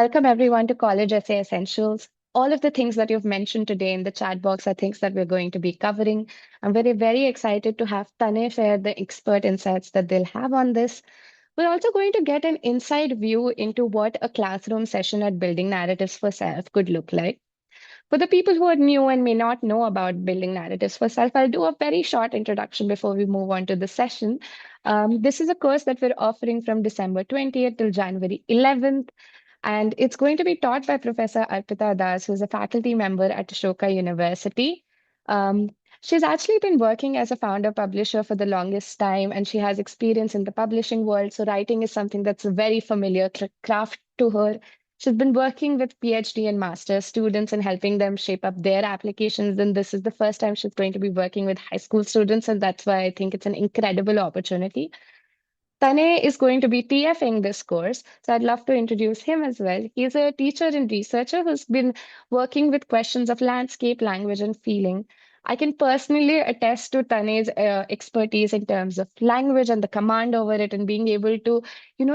Welcome everyone to College Essay Essentials. All of the things that you've mentioned today in the chat box are things that we're going to be covering. I'm very excited to have Tane share the expert insights that they'll have on this. We're also going to get an inside view into what a classroom session at Building Narratives for Self could look like. For the people who are new and may not know about Building Narratives for Self, I'll do a very short introduction before we move on to the session. This is a course that we're offering from December 20th till January 11th. And it's going to be taught by Professor Arpita Das, who's a faculty member at Ashoka University. Um, she's actually been working as a founder publisher for the longest time, and she has experience in the publishing world. So, writing is something that's a very familiar craft to her. She's been working with PhD and master's students and helping them shape up their applications. And this is the first time she's going to be working with high school students. And that's why I think it's an incredible opportunity. Tane is going to be TFing this course, so I'd love to introduce him as well. He's a teacher and researcher who's been working with questions of landscape, language, and feeling. I can personally attest to Tane's expertise in terms of language and the command over it, and being able to,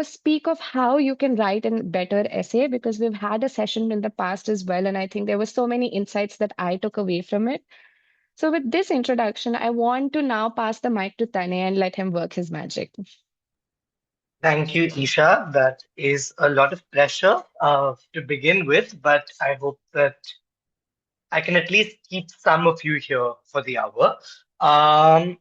speak of how you can write a better essay. Because we've had a session in the past as well, and I think there were so many insights that I took away from it. So, with this introduction, I want to now pass the mic to Tane and let him work his magic. Thank you, Isha. That is a lot of pressure to begin with, but I hope that I can at least keep some of you here for the hour. Um,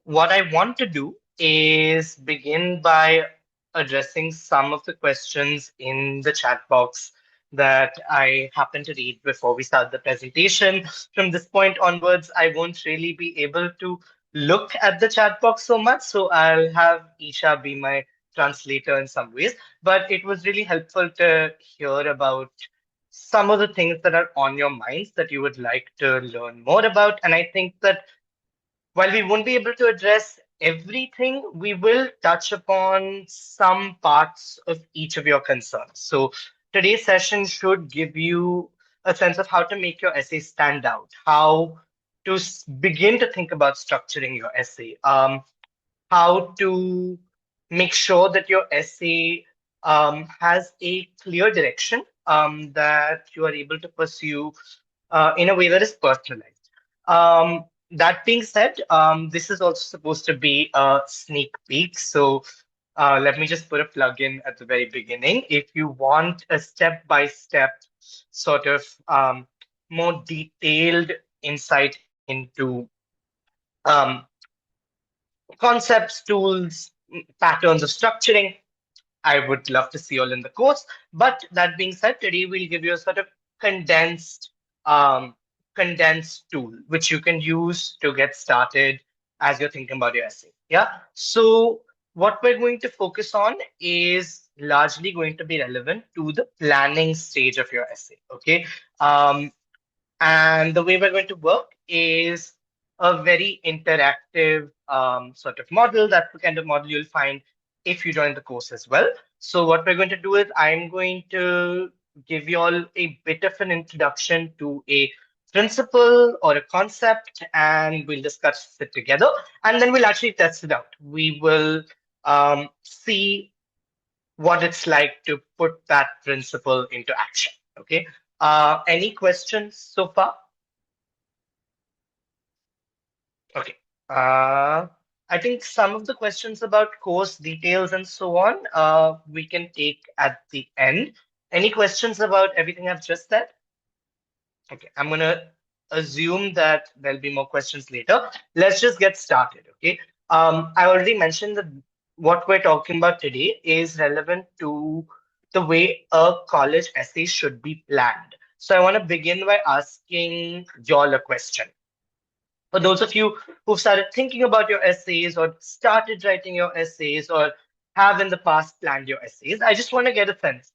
what I want to do is begin by addressing some of the questions in the chat box that I happen to read before we start the presentation. From this point onwards, I won't really be able to look at the chat box so much, so I'll have Isha be my translator in some ways. But it was really helpful to hear about some of the things that are on your minds that you would like to learn more about. And I think that while we won't be able to address everything, we will touch upon some parts of each of your concerns. So today's session should give you a sense of how to make your essay stand out, how to begin to think about structuring your essay, how to make sure that your essay has a clear direction that you are able to pursue in a way that is personalized. That being said, this is also supposed to be a sneak peek. So let me just put a plug in at the very beginning. If you want a step-by-step sort of more detailed insight into um, concepts, tools, patterns of structuring, I would love to see all in the course. But that being said, today we'll give you a sort of condensed um, condensed tool which you can use to get started as you're thinking about your essay. Yeah. So what we're going to focus on is largely going to be relevant to the planning stage of your essay. Okay. Um, and the way we're going to work is a very interactive sort of model. That's the kind of model you'll find if you join the course as well. So what we're going to do is I'm going to give you all a bit of an introduction to a principle or a concept, and we'll discuss it together. And then we'll actually test it out. We will see what it's like to put that principle into action. Okay. Any questions so far? Okay. Uh, I think some of the questions about course details and so on, we can take at the end. Any questions about everything I've just said? Okay, I'm gonna assume that there'll be more questions later. Let's just get started, okay? I already mentioned that what we're talking about today is relevant to the way a college essay should be planned. So I want to begin by asking y'all a question. For those of you who've started thinking about your essays or started writing your essays or have in the past planned your essays, I just want to get a sense.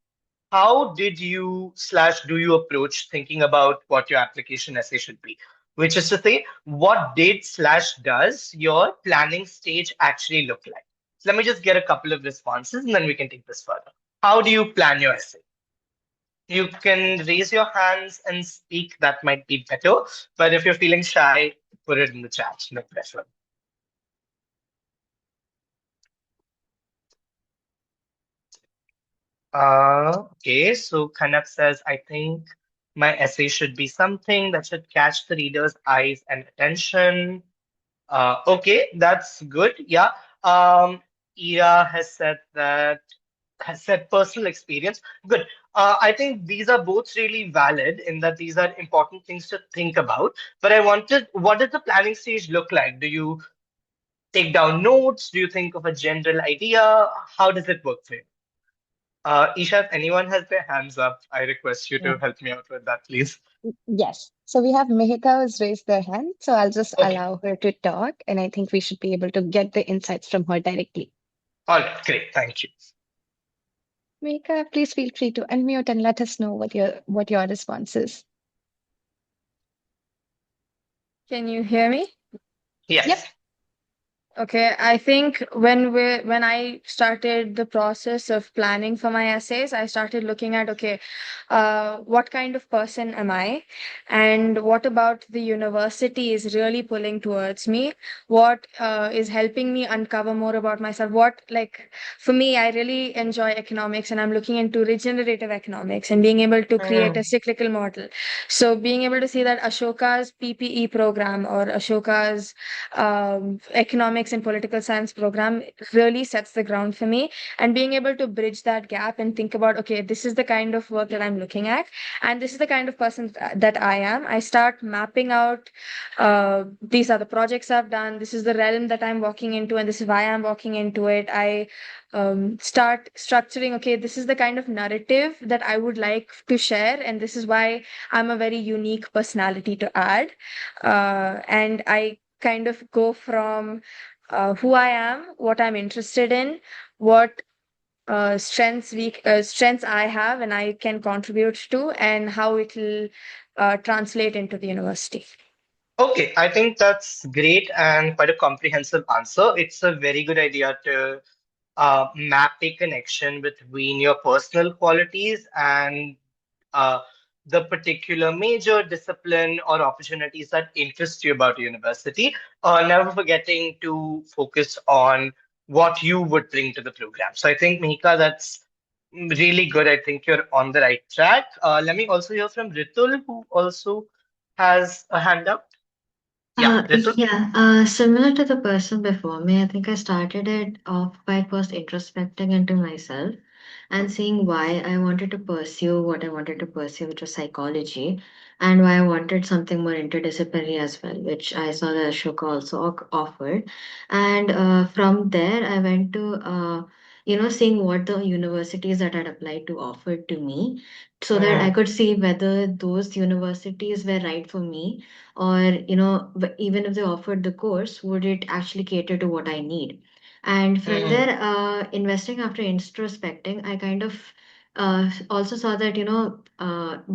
How did you slash do you approach thinking about what your application essay should be? Which is to say, what did slash does your planning stage actually look like? So let me just get a couple of responses and then we can take this further. How do you plan your essay? You can raise your hands and speak. That might be better. But if you're feeling shy, put it in the chat. No pressure. Okay, so Kanak says, I think my essay should be something that should catch the reader's eyes and attention. Okay, that's good. Yeah. Um, Ira has said personal experience. Good. I think these are both really valid in that these are important things to think about. But what does the planning stage look like? Do you take down notes? Do you think of a general idea? How does it work for you? Isha, if anyone has their hands up, I request you Yeah. to help me out with that, please. Yes. So we have Mehika who's raised their hand, so I'll just Okay. allow her to talk, and I think we should be able to get the insights from her directly. All right, great. Thank you. Mehika, please feel free to unmute and let us know what your response is. Can you hear me? Yep. Yes. Okay, I think when I started the process of planning for my essays, I started looking at, okay, what kind of person am I, and what about the university is really pulling towards me? What is helping me uncover more about myself? What, like, for me, I really enjoy economics, and I'm looking into regenerative economics and being able to create a Mm, cyclical model. So being able to see that Ashoka's PPE program or Ashoka's economics and political science program really sets the ground for me, and being able to bridge that gap and think about, okay, this is the kind of work that I'm looking at, and this is the kind of person that I am. I start mapping out, these are the projects I've done, this is the realm that I'm walking into, and this is why I'm walking into it. I start structuring, okay, this is the kind of narrative that I would like to share, and this is why I'm a very unique personality to add. And I kind of go from who I am, what I'm interested in, what strengths I have and I can contribute to, and how it will translate into the university. okay, I think that's great and quite a comprehensive answer. It's a very good idea to map a connection between your personal qualities and uh, the particular major discipline or opportunities that interest you about university, never forgetting to focus on what you would bring to the program. So I think, Mihika, that's really good. I think you're on the right track. Let me also hear from Ritul, who also has a hand up. Yeah, Ritul. Similar to the person before me, I think I started it off by first introspecting into myself and seeing why I wanted to pursue what I wanted to pursue, which was psychology, and why I wanted something more interdisciplinary as well, which I saw that Ashoka also offered. And from there, I went to, seeing what the universities that had applied to offered to me so that I Mm, could see whether those universities were right for me, or even if they offered the course, would it actually cater to what I need? And from mm, there, investing after introspecting, I kind of also saw that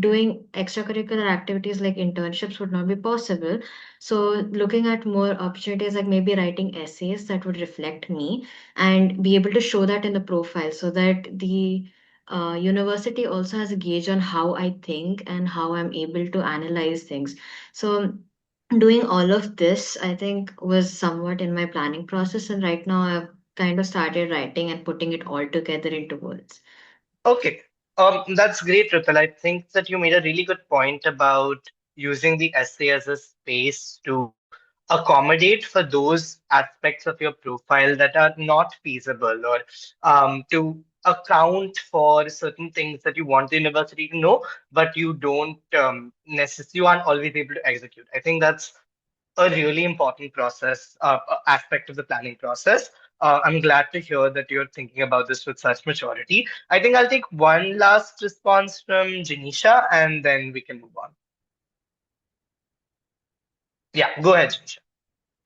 doing extracurricular activities like internships would not be possible. So looking at more opportunities like maybe writing essays that would reflect me and be able to show that in the profile so that the university also has a gauge on how I think and how I'm able to analyze things. So doing all of this, I think, was somewhat in my planning process. And right now, I've kind of started writing and putting it all together into words. okay. That's great, Ritul. I think that you made a really good point about using the essay as a space to accommodate for those aspects of your profile that are not feasible, or to account for certain things that you want the university to know, but you don't necessarily, you aren't always able to execute. I think that's a really important process, aspect of the planning process. I'm glad to hear that you're thinking about this with such maturity. I think I'll take one last response from Janisha and then we can move on. Yeah, go ahead, Janisha.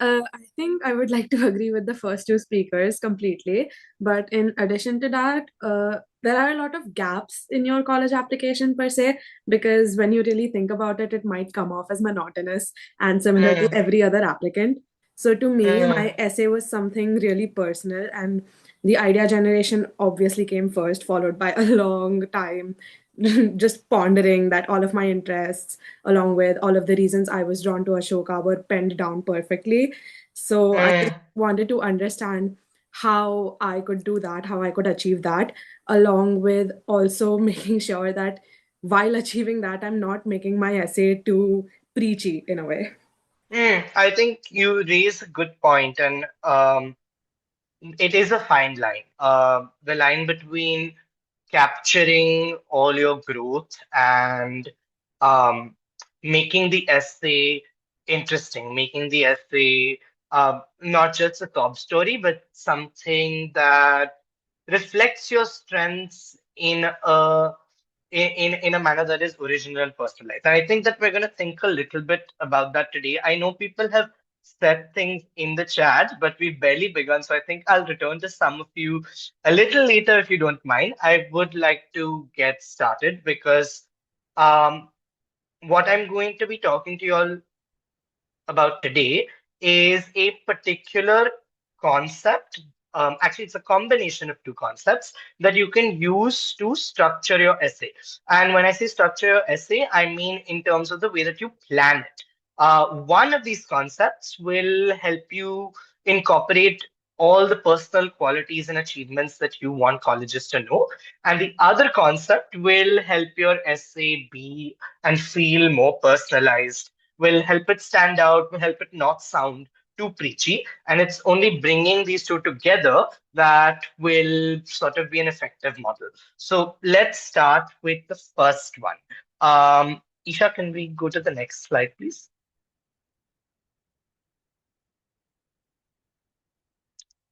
I think I would like to agree with the first two speakers completely. But in addition to that, there are a lot of gaps in your college application per se, because when you really think about it, it might come off as monotonous and similar to Mm, every other applicant. So to me, mm, my essay was something really personal, and the idea generation obviously came first, followed by a long time just pondering that all of my interests along with all of the reasons I was drawn to Ashoka were penned down perfectly. So I just mm. wanted to understand how I could do that, how I could achieve that, along with also making sure that while achieving that, I'm not making my essay too preachy in a way. I think you raise a good point, and it is a fine line. The line between capturing all your growth and um, making the essay interesting, making the essay not just a top story, but something that reflects your strengths in a manner that is original and personalized. And I think that we're going to think a little bit about that today. I know people have said things in the chat, but we've barely begun. So I think I'll return to some of you a little later if you don't mind. I would like to get started because um, what I'm going to be talking to you all about today is a particular concept. Actually, it's a combination of two concepts that you can use to structure your essay. And when I say structure your essay, I mean in terms of the way that you plan it. One of these concepts will help you incorporate all the personal qualities and achievements that you want colleges to know. And the other concept will help your essay be and feel more personalized, will help it stand out, will help it not sound too preachy. And it's only bringing these two together that will sort of be an effective model. So let's start with the first one. Isha, can we go to the next slide, please?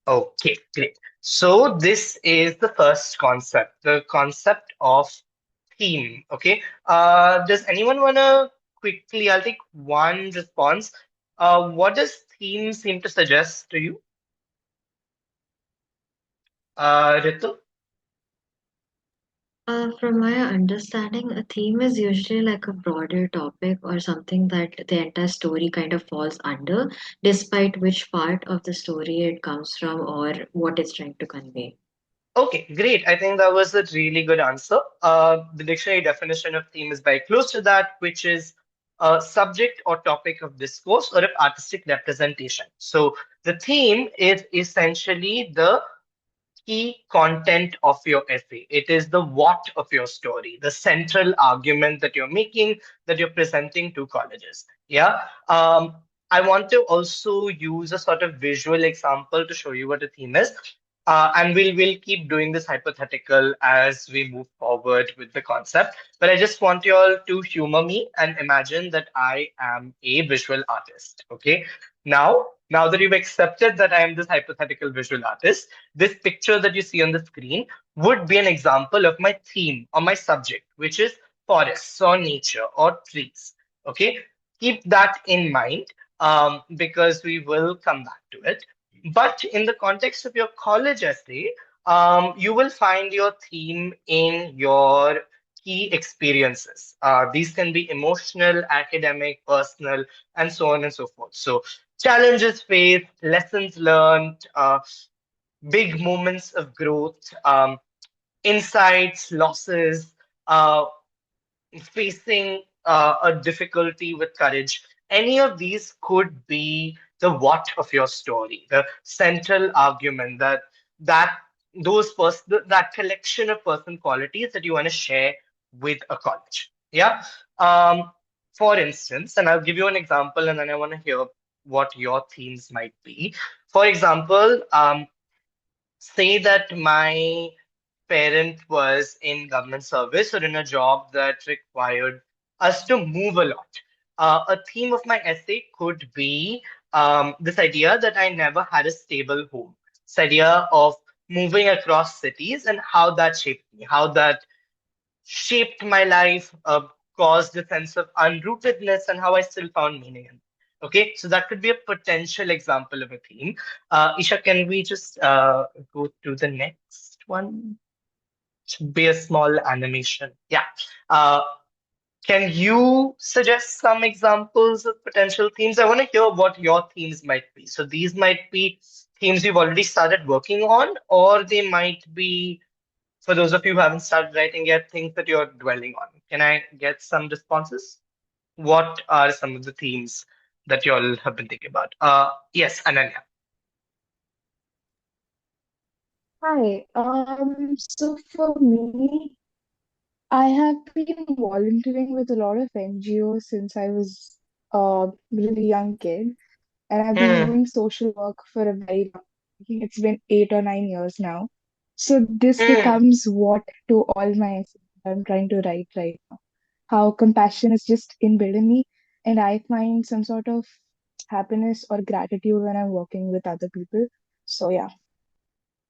Okay, great. So this is the first concept, the concept of theme. Okay. Does anyone wanna quickly? I'll take one response. What does theme seem to suggest to you, Ritu? From my understanding, a theme is usually like a broader topic or something that the entire story kind of falls under, despite which part of the story it comes from or what it's trying to convey. Okay, great. I think that was a really good answer. The dictionary definition of theme is very close to that, which is a subject or topic of discourse or of artistic representation. So the theme is essentially the key content of your essay. It is the what of your story, the central argument that you're making, that you're presenting to colleges. Yeah. I want to also use a sort of visual example to show you what a theme is. And we'll keep doing this hypothetical as we move forward with the concept. But I just want you all to humor me and imagine that I am a visual artist. Okay. Now that you've accepted that I am this hypothetical visual artist, this picture that you see on the screen would be an example of my theme or my subject, which is forests or nature or trees. Okay, keep that in mind because we will come back to it. But in the context of your college essay, you will find your theme in your key experiences. These can be emotional, academic, personal, and so on and so forth. So challenges faced, lessons learned, big moments of growth, insights, losses, uh, facing a difficulty with courage. Any of these could be the what of your story, the central argument that that collection of person qualities that you want to share with a college. Yeah. Um, for instance, and I'll give you an example, and then I want to hear what your themes might be. For example, say that my parent was in government service or in a job that required us to move a lot. A theme of my essay could be this idea that I never had a stable home. This idea of moving across cities and how that shaped me, how that shaped my life, caused a sense of unrootedness, and how I still found meaning in it. Okay, so that could be a potential example of a theme. Isha, can we just go to the next one? Should be a small animation. Yeah. Uh, can you suggest some examples of potential themes? I want to hear what your themes might be. So these might be themes you've already started working on, or they might be, for those of you who haven't started writing yet, things that you're dwelling on. Can I get some responses? What are some of the themes that you all have been thinking about? Yes, Ananya. Hi. So for me, I have been volunteering with a lot of NGOs since I was a really young kid, and I've been Hmm. doing social work for a very long. I think it's been 8 or 9 years now. So this Hmm. becomes what to all my essays that I'm trying to write right now. How compassion is just inbuilt in me, and I find some sort of happiness or gratitude when I'm working with other people. So yeah.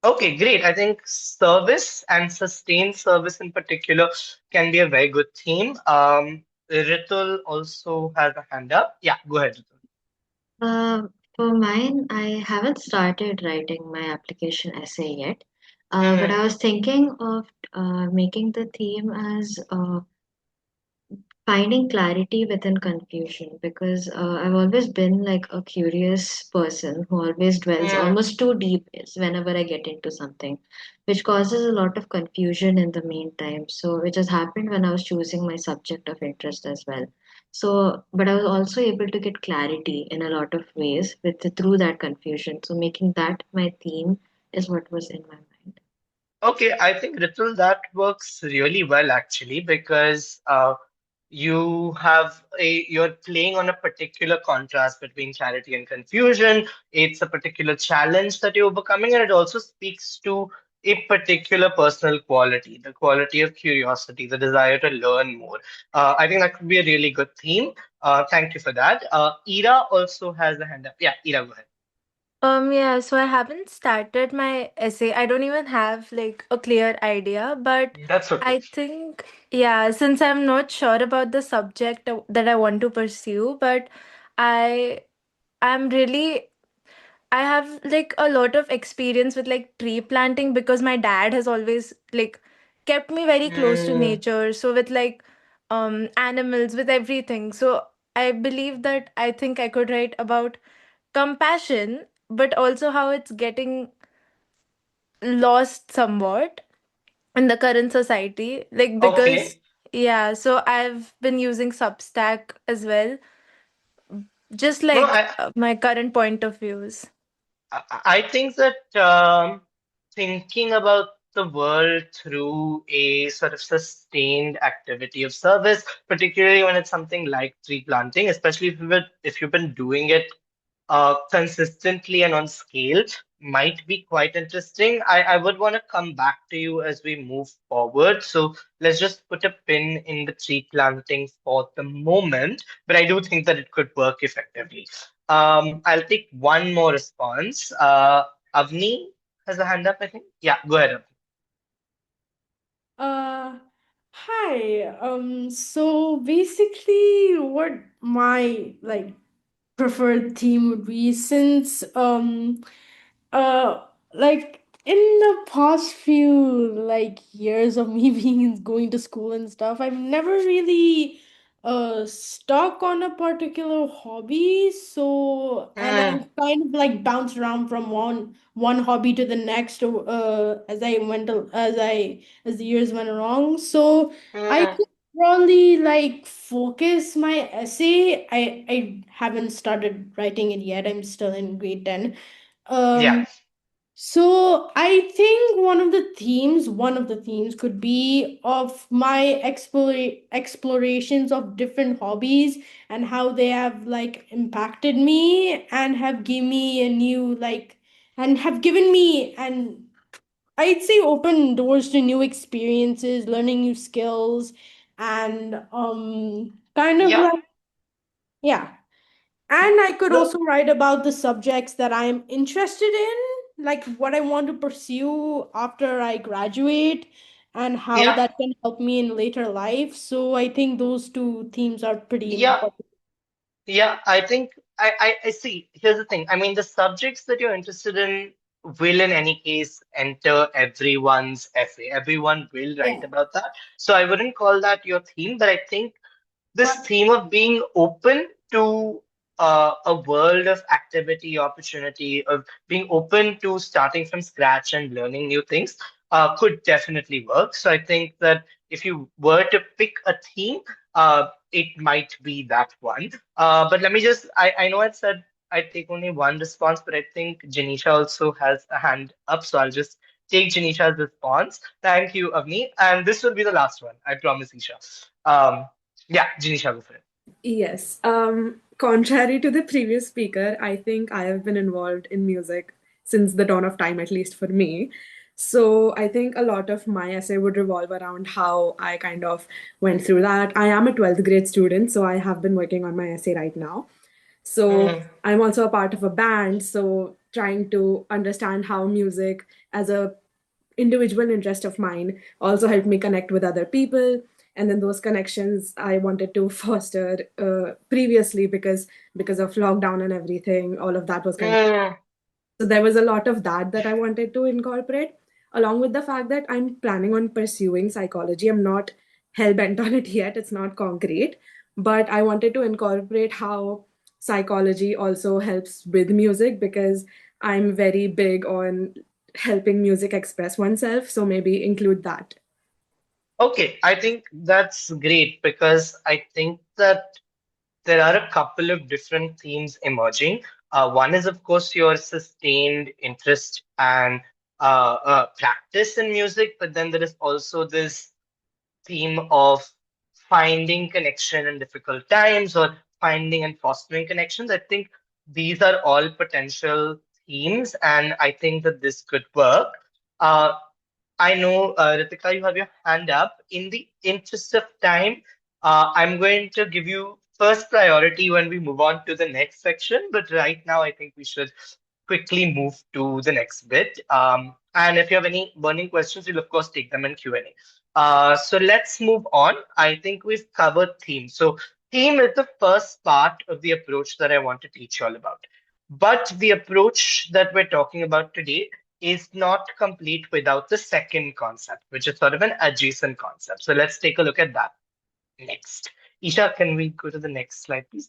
Okay, great. I think service and sustained service in particular can be a very good theme. Ritul also has a hand up. Yeah, go ahead, Ritul. For mine, I haven't started writing my application essay yet, but Hmm. I was thinking of making the theme as finding clarity within confusion because I've always been like a curious person who always dwells Hmm. almost too deep whenever I get into something, which causes a lot of confusion in the meantime. So, which has happened when I was choosing my subject of interest as well. So, but I was also able to get clarity in a lot of ways with through that confusion. So, making that my theme is what was in my mind. Okay, I think Ritul, that works really well actually because you're playing on a particular contrast between clarity and confusion. It's a particular challenge that you're overcoming, and it also speaks to a particular personal quality, the quality of curiosity, the desire to learn more. I think that could be a really good theme. Thank you for that. Ira also has a hand up. Yeah, Ira, go ahead. Yeah, so I haven't started my essay. I don't even have like a clear idea, but That's okay. I think, yeah, since I'm not sure about the subject that I want to pursue, but I I'm really I have like a lot of experience with like tree planting because my dad has always like kept me very close to Hmm. nature. So with like animals, with everything. So I believe that I think I could write about compassion, but also how it's getting lost somewhat in the current society. Like because Okay. yeah, so I've been using Substack as well, just No, like my current point of views. I think that thinking about the world through a sort of sustained activity of service, particularly when it's something like tree planting, especially if you've been doing it consistently and on scale, might be quite interesting. I would want to come back to you as we move forward. So let's just put a pin in the tree planting for the moment, but I do think that it could work effectively. I'll take one more response. Avni has a hand up, I think. Yeah, go ahead. Avni. Uh, Hi. So basically, what my like preferred theme would be since uh like in the past few like years of me being going to school and stuff, I've never really stuck on a particular hobby. So and Hmm, I'm kind of like bounced around from one hobby to the next as I went as the years went along. So I hmm. could probably like focus my essay. I haven't started writing it yet. I'm still in grade 10. Yeah, Um so I think one of the themes could be of my explorations of different hobbies and how they have like impacted me and have given me a new like and have given me and I'd say open doors to new experiences, learning new skills, and kind of yeah. like yeah. And I could No, also write about the subjects that I'm interested in, like what I want to pursue after I graduate and how yeah. that can help me in later life. So I think those two themes are pretty Yeah, important. yeah, I think I see. Here's the thing. I mean, the subjects that you're interested in will, in any case, enter everyone's essay. Everyone will write Yeah. about that. So I wouldn't call that your theme, but I think this theme of being open to a world of activity, opportunity, of being open to starting from scratch and learning new things could definitely work. So I think that if you were to pick a theme, it might be that one. But let me just, I know I said I'd take only one response, but I think Janisha also has a hand up. So I'll just take Janisha's response. Thank you, Avni. And this will be the last one, I promise, Isha. Yeah, Janisha, go for it. Yes. Contrary to the previous speaker, I think I have been involved in music since the dawn of time, at least for me. So I think a lot of my essay would revolve around how I kind of went through that. I am a 12th grade student, so I have been working on my essay right now. So Mm, I'm also a part of a band, so trying to understand how music as a individual interest of mine also helped me connect with other people, and then those connections I wanted to foster previously because of lockdown and everything, all of that was kind of, mm, so there was a lot of that I wanted to incorporate, along with the fact that I'm planning on pursuing psychology. I'm not hell bent on it yet, it's not concrete, but I wanted to incorporate how psychology also helps with music, because I'm very big on helping music express oneself, so maybe include that. Okay, I think that's great because I think that there are a couple of different themes emerging. One is, of course, your sustained interest and practice in music, but then there is also this theme of finding connection in difficult times or finding and fostering connections. I think these are all potential themes, and I think that this could work. Uh, I know, Ritika, you have your hand up. In the interest of time, I'm going to give you first priority when we move on to the next section. But right now, I think we should quickly move to the next bit. And if you have any burning questions, we'll of course take them in Q&A. So let's move on. I think we've covered theme. So theme is the first part of the approach that I want to teach you all about. But the approach that we're talking about today is not complete without the second concept, which is sort of an adjacent concept. So let's take a look at that next. Isha, can we go to the next slide, please?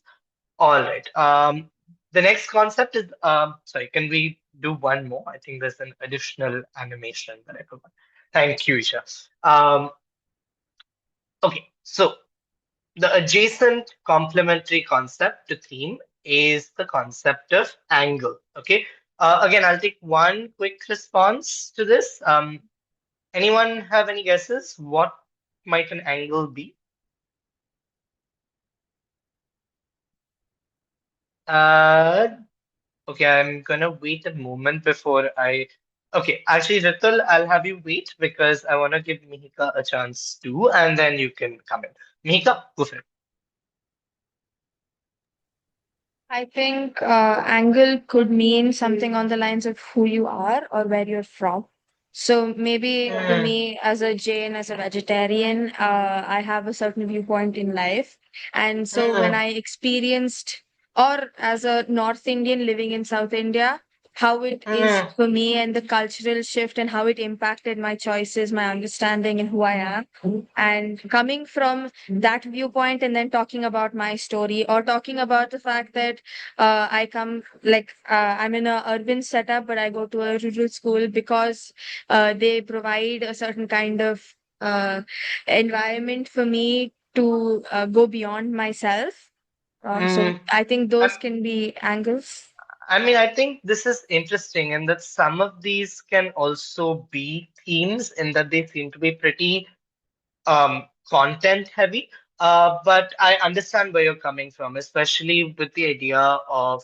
All right. The next concept is, sorry, can we do one more? I think there's an additional animation that I forgot. Thank you, Isha. Okay, so the adjacent complementary concept to theme is the concept of angle. Okay. Again, I'll take one quick response to this. Anyone have any guesses? What might an angle be? Uh, okay, I'm gonna wait a moment before I. Okay, actually, Ritul, I'll have you wait because I want to give Mihika a chance too, and then you can come in. Mihika, go for it. I think angle could mean something on the lines of who you are or where you're from. So maybe to Mm, me, as a Jain, as a vegetarian, I have a certain viewpoint in life. And so when mm, I experienced, or as a North Indian living in South India, how it is mm, for me and the cultural shift and how it impacted my choices, my understanding, and who I am. And coming from that viewpoint and then talking about my story or talking about the fact that I come like I'm in a urban setup, but I go to a rural school because they provide a certain kind of uh, environment for me to go beyond myself. So mm. I think I, those can be angles. I mean, I think this is interesting, and that some of these can also be themes in that they seem to be pretty content heavy. But I understand where you're coming from, especially with the idea of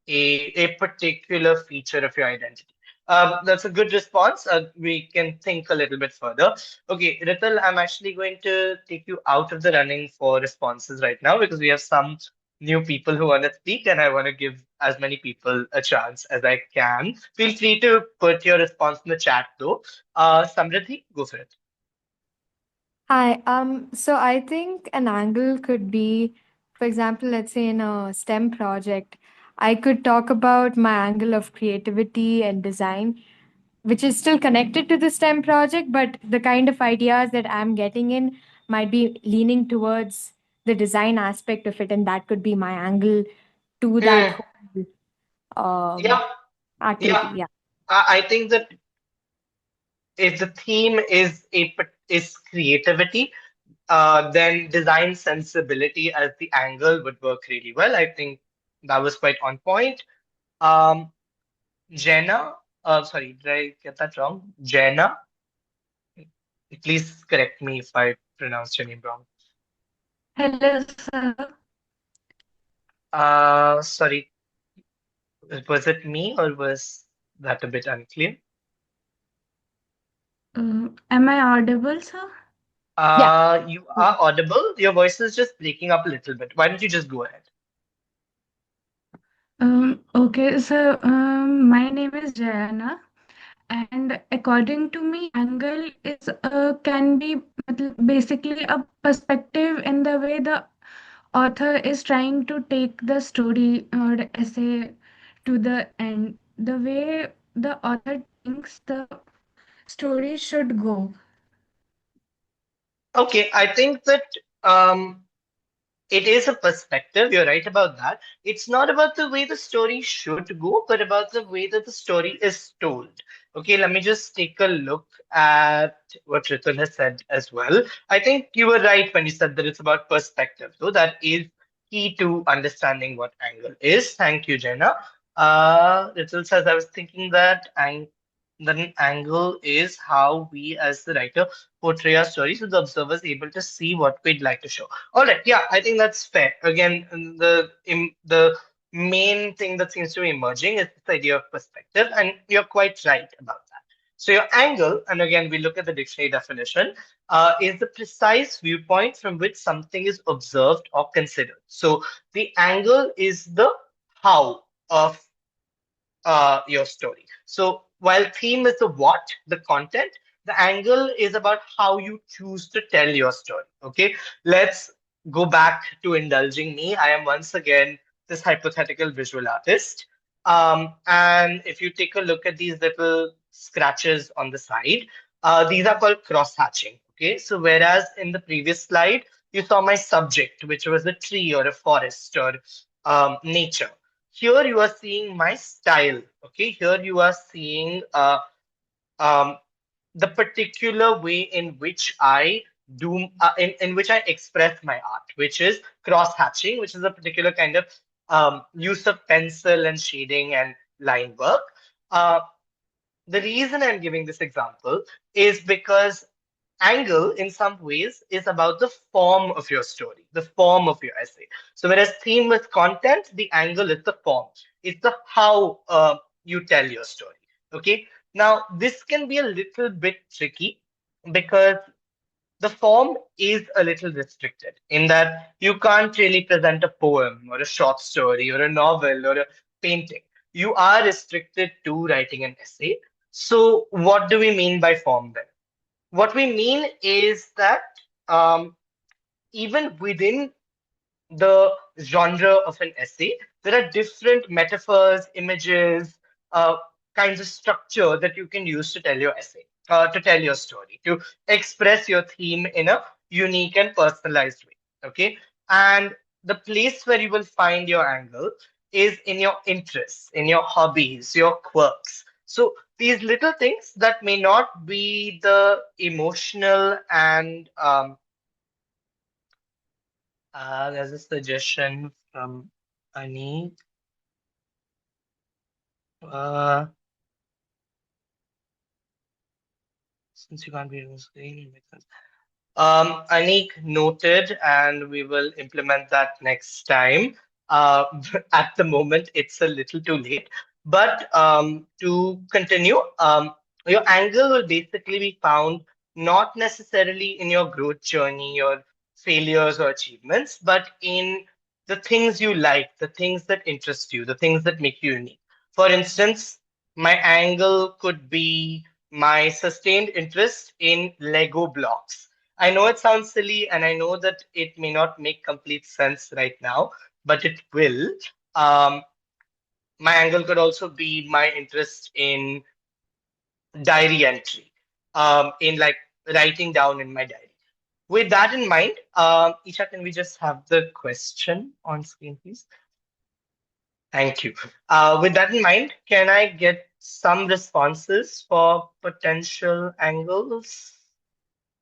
a particular feature of your identity. That's a good response. We can think a little bit further. Okay, Rital, I'm actually going to take you out of the running for responses right now because we have some new people who want to speak, and I want to give as many people a chance as I can. Feel free to put your response in the chat though. Samriddhi, go for it. Hi. So I think an angle could be, for example, let's say in a STEM project, I could talk about my angle of creativity and design, which is still connected to the STEM project, but the kind of ideas that I'm getting in might be leaning towards the design aspect of it, and that could be my angle to that Mm, whole um, yeah, activity. yeah. Yeah. I think that if the theme is creativity, then design sensibility as the angle would work really well. I think that was quite on point. Um, Jenna, Sorry, did I get that wrong? Jaina? Please correct me if I pronounced your name wrong. Hello, sir. Sorry, was it me or was that a bit unclear? Am I audible, sir? Yeah. You are audible. Your voice is just breaking up a little bit. Why don't you just go ahead? Okay, so my name is Jayana, and according to me, angle is can be basically a perspective in the way the author is trying to take the story or essay to the end, the way the author thinks the story should go. Okay, I think that um, it is a perspective. You're right about that. It's not about the way the story should go, but about the way that the story is told. Okay, let me just take a look at what Ritul has said as well. I think you were right when you said that it's about perspective, though. That is key to understanding what angle is. Thank you, Jenna. Ritul says, I was thinking that an angle is how we as the writer portray our story so the observer is able to see what we'd like to show. All right, yeah, I think that's fair. Again, the main thing that seems to be emerging is this idea of perspective, and you're quite right about that. So your angle, and again, we look at the dictionary definition, is the precise viewpoint from which something is observed or considered. So the angle is the how of your story. So while theme is the what, the content, the angle is about how you choose to tell your story. Okay, let's go back to indulging me. I am once again this hypothetical visual artist. And if you take a look at these little scratches on the side, these are called cross hatching. Okay, so whereas in the previous slide, you saw my subject, which was a tree or a forest or nature. Here you are seeing my style. Okay, here you are seeing um, the particular way in which I do in which I express my art, which is cross hatching, which is a particular kind of use of pencil and shading and line work. Uh, the reason I'm giving this example is because angle in some ways is about the form of your story, the form of your essay. So whereas theme with content, the angle is the form. It's the how you tell your story. Okay. Now this can be a little bit tricky because the form is a little restricted in that you can't really present a poem or a short story or a novel or a painting. You are restricted to writing an essay. So what do we mean by form then? What we mean is that um, even within the genre of an essay, there are different metaphors, images, kinds of structure that you can use to tell your essay, to tell your story, to express your theme in a unique and personalized way. Okay. And the place where you will find your angle is in your interests, in your hobbies, your quirks. So these little things that may not be the emotional and there's a suggestion from Anik. Uh, since you can't read on the screen, it makes sense. Anik noted, and we will implement that next time. Uh, at the moment, it's a little too late. But to continue, your angle will basically be found not necessarily in your growth journey, your failures or achievements, but in the things you like, the things that interest you, the things that make you unique. For instance, my angle could be my sustained interest in Lego blocks. I know it sounds silly and I know that it may not make complete sense right now, but it will. Um, my angle could also be my interest in diary entry, in like writing down in my diary. With that in mind, Isha, can we just have the question on screen, please? Thank you. With that in mind, can I get some responses for potential angles?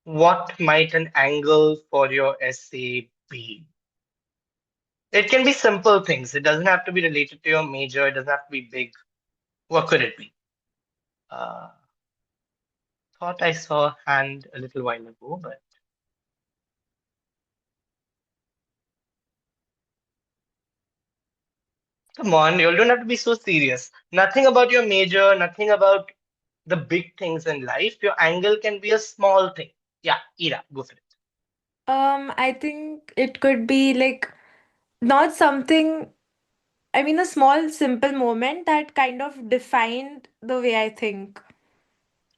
What might an angle for your essay be? It can be simple things. It doesn't have to be related to your major. It doesn't have to be big. What could it be? Uh, thought I saw a hand a little while ago, but come on, you don't have to be so serious. Nothing about your major, nothing about the big things in life. Your angle can be a small thing. Yeah, Ira, go for it. I think it could be like not something, I mean, a small, simple moment that kind of defined the way I think.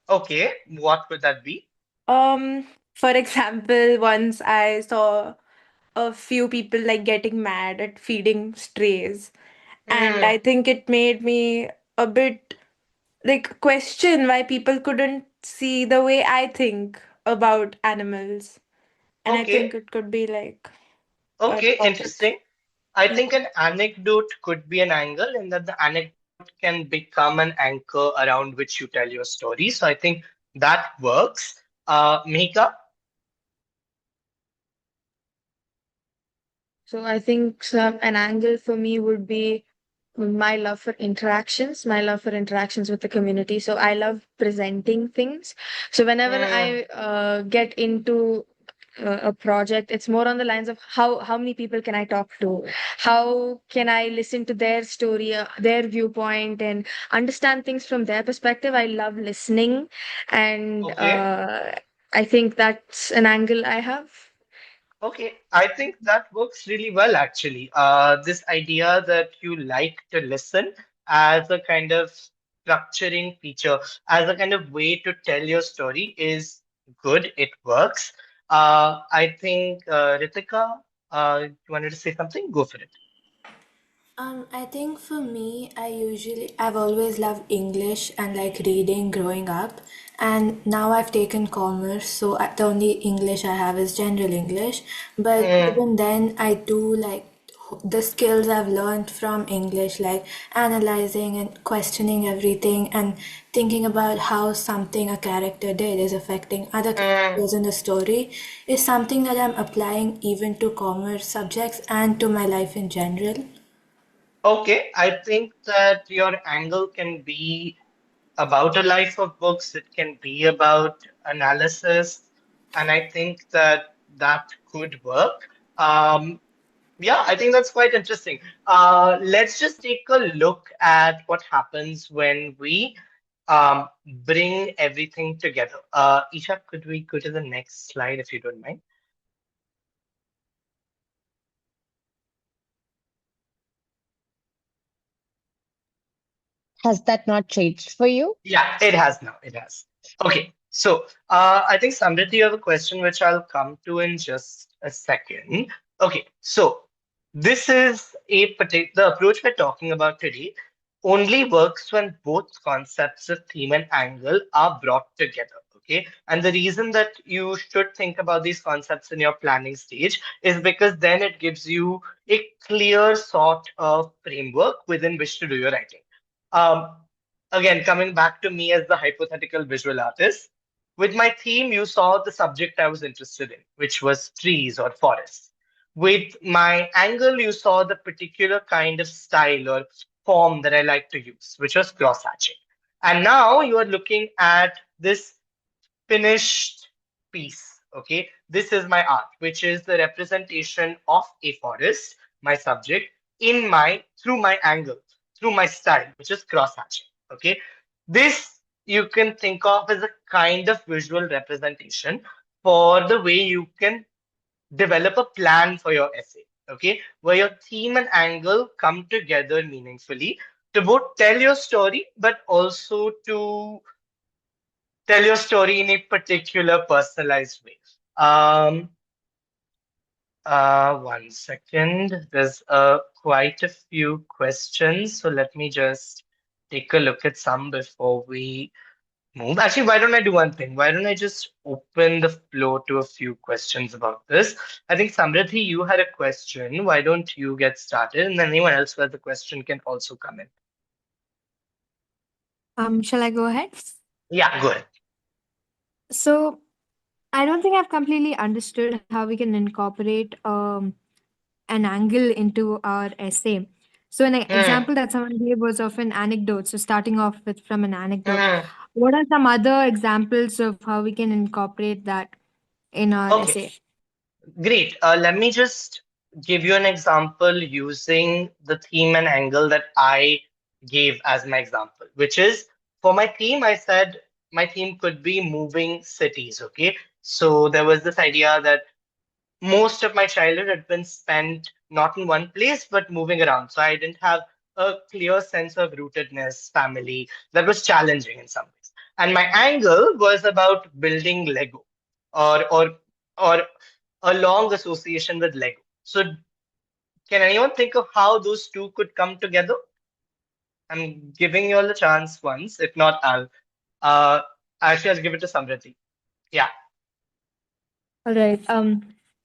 Okay, what would that be? Um, for example, once I saw a few people like getting mad at feeding strays, and Mm, I think it made me a bit like question why people couldn't see the way I think about animals. And I okay, think it could be like a okay, topic. interesting. I Yeah. think an anecdote could be an angle, and that the anecdote can become an anchor around which you tell your story. So I think that works. Mika, So I think an angle for me would be my love for interactions, my love for interactions with the community. So I love presenting things. So whenever mm, I get into a project, it's more on the lines of how many people can I talk to? How can I listen to their story, their viewpoint, and understand things from their perspective? I love listening, and okay. I think that's an angle I have. Okay, I think that works really well actually. This idea that you like to listen as a kind of structuring feature, as a kind of way to tell your story is good. It works. I think Ritika, you wanted to say something? Go for it. I think for me, I've always loved English and like reading growing up, and now I've taken commerce, so the only English I have is general English. But Mm, even then, I do like the skills I've learned from English, like analyzing and questioning everything and thinking about how something a character did is affecting other mm. characters in the story, is something that I'm applying even to commerce subjects and to my life in general. Okay, I think that your angle can be about a life of books. It can be about analysis, and I think that that could work. Um, yeah, I think that's quite interesting. Let's just take a look at what happens when we bring everything together. Isha, could we go to the next slide if you don't mind? Has that not changed for you? Yeah, it has now. It has. Okay, so I think Samriti, you have a question which I'll come to in just a second. Okay, so this is a particular the approach we're talking about today only works when both concepts of theme and angle are brought together. Okay, and the reason that you should think about these concepts in your planning stage is because then it gives you a clear sort of framework within which to do your writing. Um, Again, coming back to me as the hypothetical visual artist, with my theme, you saw the subject I was interested in, which was trees or forests. With my angle, you saw the particular kind of style or form that I like to use, which was cross hatching. And now you are looking at this finished piece. Okay, this is my art, which is the representation of a forest, my subject, in my through my angle, through my style, which is cross hatching. Okay, this you can think of as a kind of visual representation for the way you can develop a plan for your essay. Okay, where your theme and angle come together meaningfully to both tell your story, but also to tell your story in a particular personalized way. Um, one second. There's quite a few questions, so let me just take a look at some before we move. Actually, why don't I do one thing? Why don't I just open the floor to a few questions about this? I think Samriddhi, you had a question. Why don't you get started? And then anyone else who has a question can also come in. Shall I go ahead? Yeah, go ahead. So I don't think I've completely understood how we can incorporate an angle into our essay. So an Hmm. example that someone gave was of an anecdote. So starting off with from an anecdote, Hmm. what are some other examples of how we can incorporate that in our Okay, essay? great. Let me just give you an example using the theme and angle that I gave as my example, which is for my theme, I said my theme could be moving cities. Okay. So there was this idea that most of my childhood had been spent not in one place, but moving around. So I didn't have a clear sense of rootedness, family. That was challenging in some ways. And my angle was about building Lego or a long association with Lego. So can anyone think of how those two could come together? I'm giving you all a chance once. If not, uh actually I'll give it to Samriti. Yeah. All right.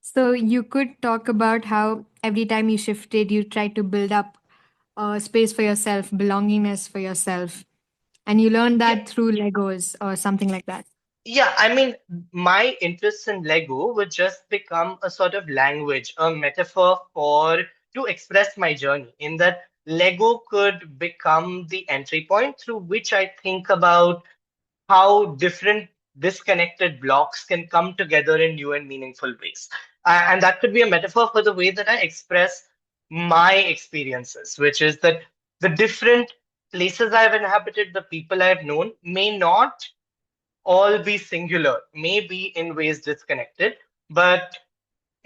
So you could talk about how every time you shifted, you tried to build up space for yourself, belongingness for yourself, and you learned Yeah. that through Legos or something like that. Yeah, I mean, my interest in Lego would just become a sort of language, a metaphor for to express my journey. In that Lego could become the entry point through which I think about how different disconnected blocks can come together in new and meaningful ways. And that could be a metaphor for the way that I express my experiences, which is that the different places I've inhabited, the people I've known, may not all be singular, may be in ways disconnected, but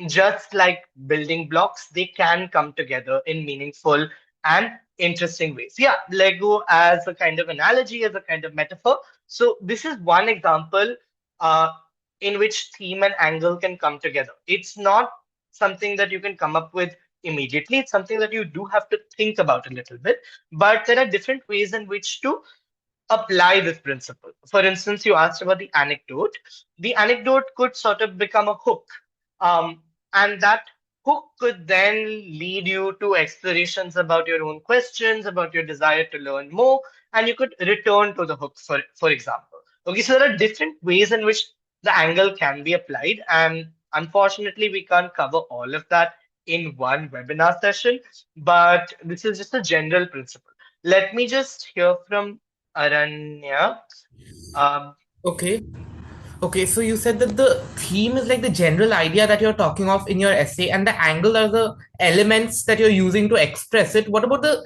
just like building blocks, they can come together in meaningful and interesting ways. Yeah, Lego as a kind of analogy, as a kind of metaphor. So this is one example uh, in which theme and angle can come together. It's not something that you can come up with immediately. It's something that you do have to think about a little bit. But there are different ways in which to apply this principle. For instance, you asked about the anecdote. The anecdote could sort of become a hook. And that hook could then lead you to explorations about your own questions, about your desire to learn more, and you could return to the hook, for example. Okay, so there are different ways in which the angle can be applied, and unfortunately, we can't cover all of that in one webinar session, but this is just a general principle. Let me just hear from Aranya. Um, Okay. Okay, so you said that the theme is like the general idea that you're talking of in your essay, and the angle are the elements that you're using to express it. What about the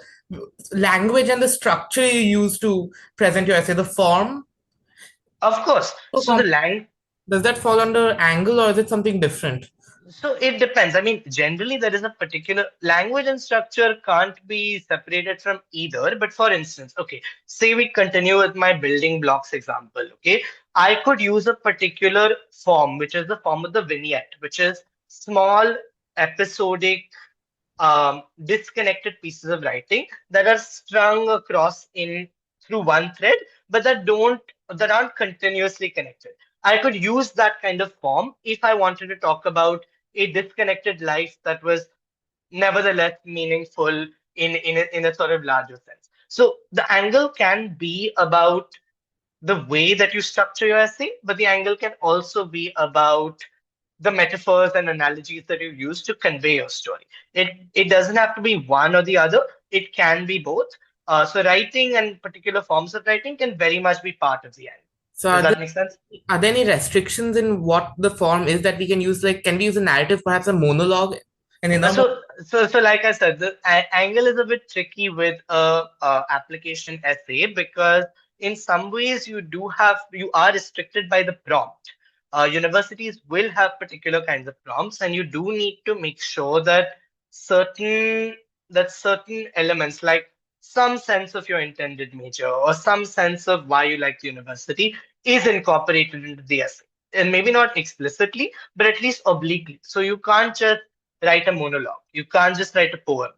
language and the structure you use to present your essay, the form? of course. So So the lang does that fall under angle or is it something different? So it depends. I mean, generally there is a particular language and structure can't be separated from either. But for instance, okay, say we continue with my building blocks example. Okay, I could use a particular form, which is the form of the vignette, which is small episodic disconnected pieces of writing that are strung across in through one thread, but that aren't continuously connected. I could use that kind of form if I wanted to talk about a disconnected life that was nevertheless meaningful in a sort of larger sense. So the angle can be about the way that you structure your essay, but the angle can also be about the metaphors and analogies that you use to convey your story. It doesn't have to be one or the other. It can be both. So writing and particular forms of writing can very much be part of the angle. So Does that make sense? are there any restrictions in what the form is that we can use? Like, can we use a narrative, perhaps a monologue? And in So like I said, the angle is a bit tricky with a application essay because in some ways you are restricted by the prompt. Universities will have particular kinds of prompts, and you do need to make sure that certain certain elements like some sense of your intended major or some sense of why you like the university is incorporated into the essay. And maybe not explicitly, but at least obliquely. So you can't just write a monologue. You can't just write a poem.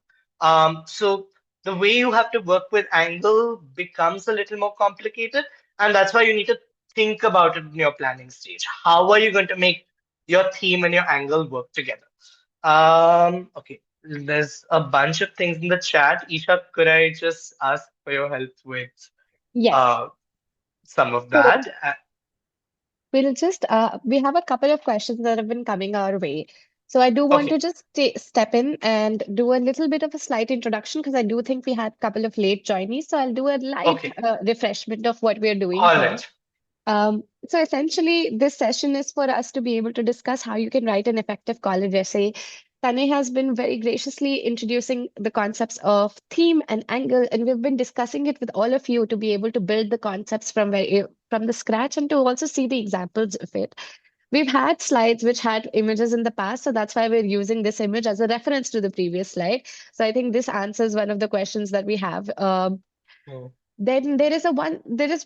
So the way you have to work with angle becomes a little more complicated, and that's why you need to think about it in your planning stage. How are you going to make your theme and your angle work together? Okay, there's a bunch of things in the chat. Isha, could I just ask for your help with Yes. some of So that? we'll just we have a couple of questions that have been coming our way. So I do want Okay. to just step in and do a little bit of a slight introduction because I do think we had a couple of late joinees. So I'll do a light Okay. refreshment of what we're doing All here. right. So essentially, this session is for us to be able to discuss how you can write an effective college essay. Tane has been very graciously introducing the concepts of theme and angle, and we've been discussing it with all of you to be able to build the concepts from the scratch and to also see the examples of it. We've had slides which had images in the past, so that's why we're using this image as a reference to the previous slide. So I think this answers one of the questions that we have. Mm. Then there is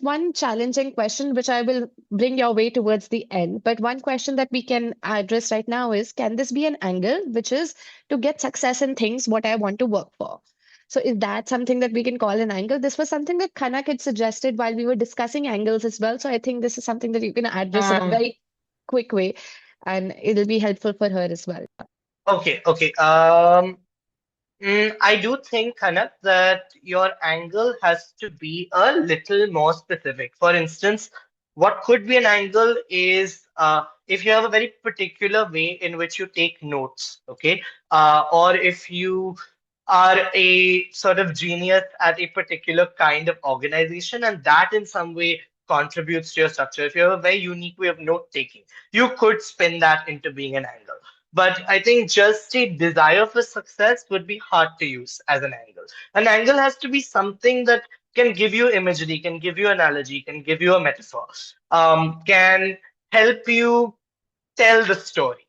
one challenging question which I will bring your way towards the end. But one question that we can address right now is, can this be an angle, which is to get success in things what I want to work for? So is that something that we can call an angle? This was something that Kanak had suggested while we were discussing angles as well. So I think this is something that you can address in a Mm. very quick way, and it'll be helpful for her as well. Okay. Okay. I do think, Kanak, that your angle has to be a little more specific. For instance, what could be an angle is if you have a very particular way in which you take notes, okay? Or if you are a sort of genius at a particular kind of organization, and that in some way contributes to your structure. If you have a very unique way of note taking, you could spin that into being an angle. But I think just a desire for success would be hard to use as an angle. An angle has to be something that can give you imagery, can give you analogy, can give you a metaphor, can help you tell the story.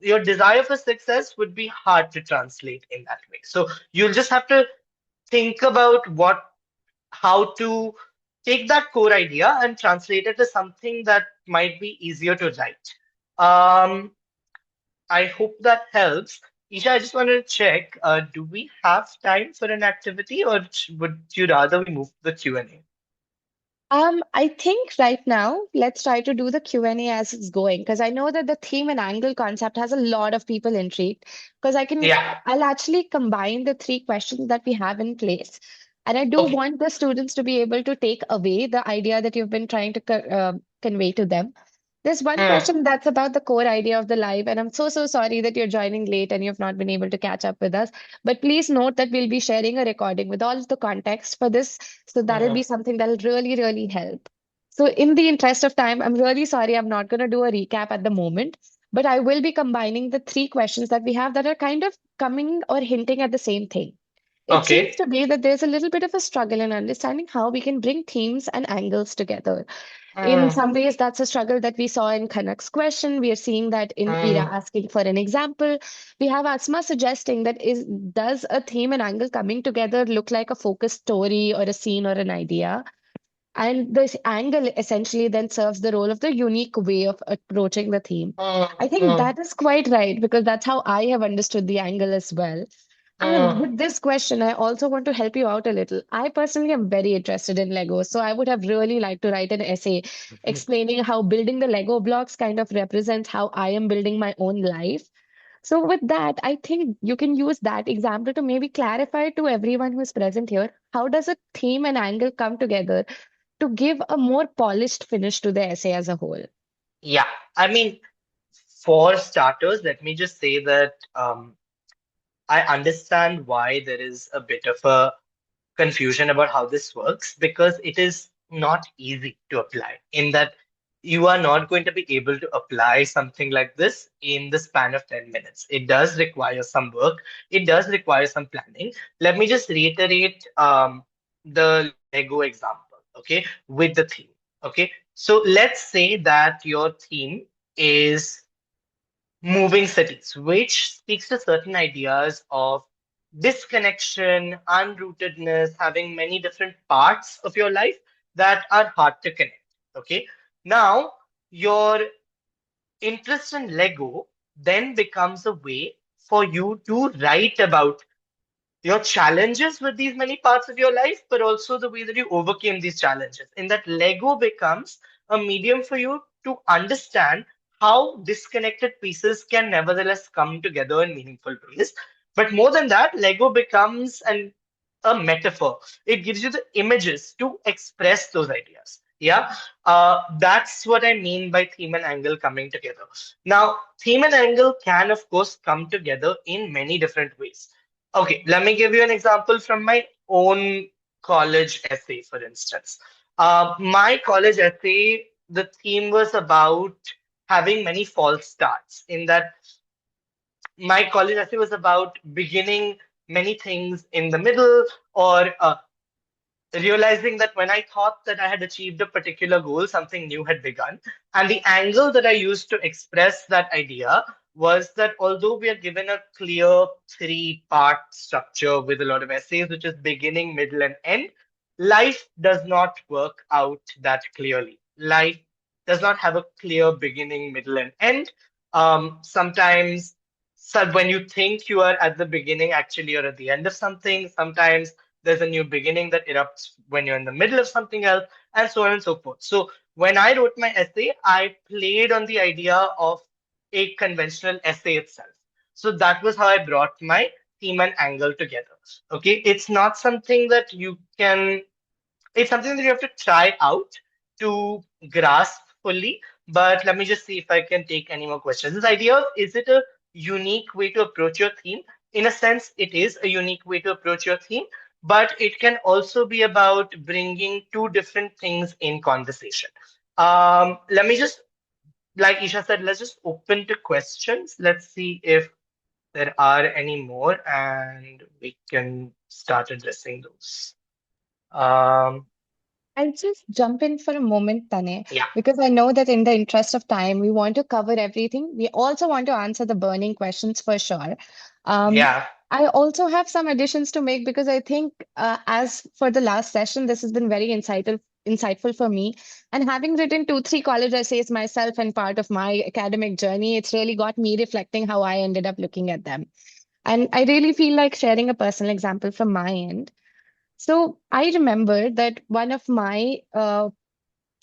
Your desire for success would be hard to translate in that way. So you'll just have to think about how to take that core idea and translate it to something that might be easier to write. Um, I hope that helps. Isha, I just wanted to check, do we have time for an activity or would you rather we move to the Q&A? I think right now, let's try to do the Q&A as it's going, because I know that the theme and angle concept has a lot of people intrigued. Because Yeah. I'll actually combine the three questions that we have in place. And I do Okay. want the students to be able to take away the idea that you've been trying to convey to them. There's one Hmm. question that's about the core idea of the live, and I'm so sorry that you're joining late and you've not been able to catch up with us. But please note that we'll be sharing a recording with all of the context for this, so that'll be something that'll really help. So, in the interest of time, I'm really sorry I'm not going to do a recap at the moment, but I will be combining the three questions that we have that are kind of coming or hinting at the same thing. It seems Okay. to be that there's a little bit of a struggle in understanding how we can bring themes and angles together. In Hmm. some ways, that's a struggle that we saw in Kanak's question. We are seeing that in Ira Hmm. asking for an example. We have Asma suggesting that does a theme and angle coming together look like a focused story or a scene or an idea? And this angle essentially then serves the role of the unique way of approaching the theme. I think Hmm. that is quite right because that's how I have understood the angle as well. And Hmm. with this question, I also want to help you out a little. I personally am very interested in Lego, so I would have really liked to write an essay explaining how building the Lego blocks kind of represents how I am building my own life. So, with that, I think you can use that example to maybe clarify to everyone who is present here, how does a theme and angle come together to give a more polished finish to the essay as a whole? Yeah. I mean, for starters, let me just say that I understand why there is a bit of a confusion about how this works because it is not easy to apply in that you are not going to be able to apply something like this in the span of 10 minutes. It does require some work. It does require some planning. Let me just reiterate the Lego example, okay, with the theme. Okay, so let's say that your theme is moving cities, which speaks to certain ideas of disconnection, unrootedness, having many different parts of your life that are hard to connect. Okay. Now, your interest in Lego then becomes a way for you to write about your challenges with these many parts of your life, but also the way that you overcame these challenges. In that, Lego becomes a medium for you to understand how disconnected pieces can nevertheless come together in meaningful ways. But more than that, Lego becomes a metaphor. It gives you the images to express those ideas. Yeah, that's what I mean by theme and angle coming together. Now, theme and angle can, of course, come together in many different ways. Okay, let me give you an example from my own college essay, for instance. My college essay, the theme was about having many false starts, in that my college essay was about beginning many things in the middle, or realizing that when I thought that I had achieved a particular goal, something new had begun. And the angle that I used to express that idea was that although we are given a clear three-part structure with a lot of essays, which is beginning, middle, and end, life does not work out that clearly. Life does not have a clear beginning, middle, and end. Sometimes, so when you think you are at the beginning, actually you're at the end of something. Sometimes there's a new beginning that erupts when you're in the middle of something else, and so on and so forth. So when I wrote my essay, I played on the idea of a conventional essay itself. So that was how I brought my theme and angle together. Okay, it's not something that you can, it's something that you have to try out to grasp fully. But let me just see if I can take any more questions. This idea of, is it a unique way to approach your theme? In a sense, it is a unique way to approach your theme, but it can also be about bringing two different things in conversation. Let me just, like Isha said, let's just open to questions. Let's see if there are any more, and we can start addressing those. I'll just jump in for a moment, Tane, Yeah. because I know that in the interest of time, we want to cover everything. We also want to answer the burning questions for sure. Yeah. I also have some additions to make because I think, as for the last session, this has been very insightful for me. And having written 2, 3 college essays myself and part of my academic journey, it's really got me reflecting how I ended up looking at them. And I really feel like sharing a personal example from my end. So I remember that one of my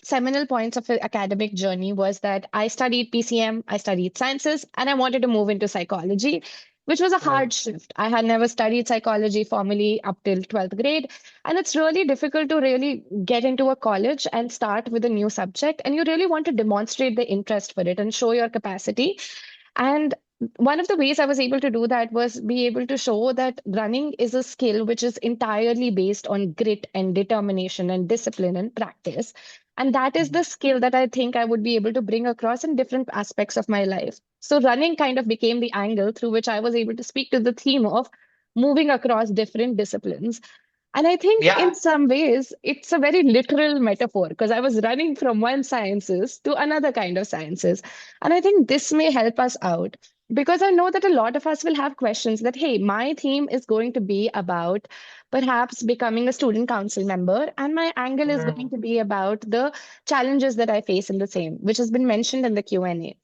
seminal points of the academic journey was that I studied PCM, I studied sciences, and I wanted to move into psychology, which was a hard shift. I had never studied psychology formally up till 12th grade, and it's really difficult to really get into a college and start with a new subject, and you really want to demonstrate the interest for it and show your capacity. And one of the ways I was able to do that was be able to show that running is a skill which is entirely based on grit and determination and discipline and practice. And that is the skill that I think I would be able to bring across in different aspects of my life. So running kind of became the angle through which I was able to speak to the theme of moving across different disciplines. And I think Yeah. in some ways, it's a very literal metaphor because I was running from one sciences to another kind of sciences. And I think this may help us out because I know that a lot of us will have questions that, hey, my theme is going to be about perhaps becoming a student council member, and my angle is going to be about the challenges that I face in the same, which has been mentioned in the Q&A.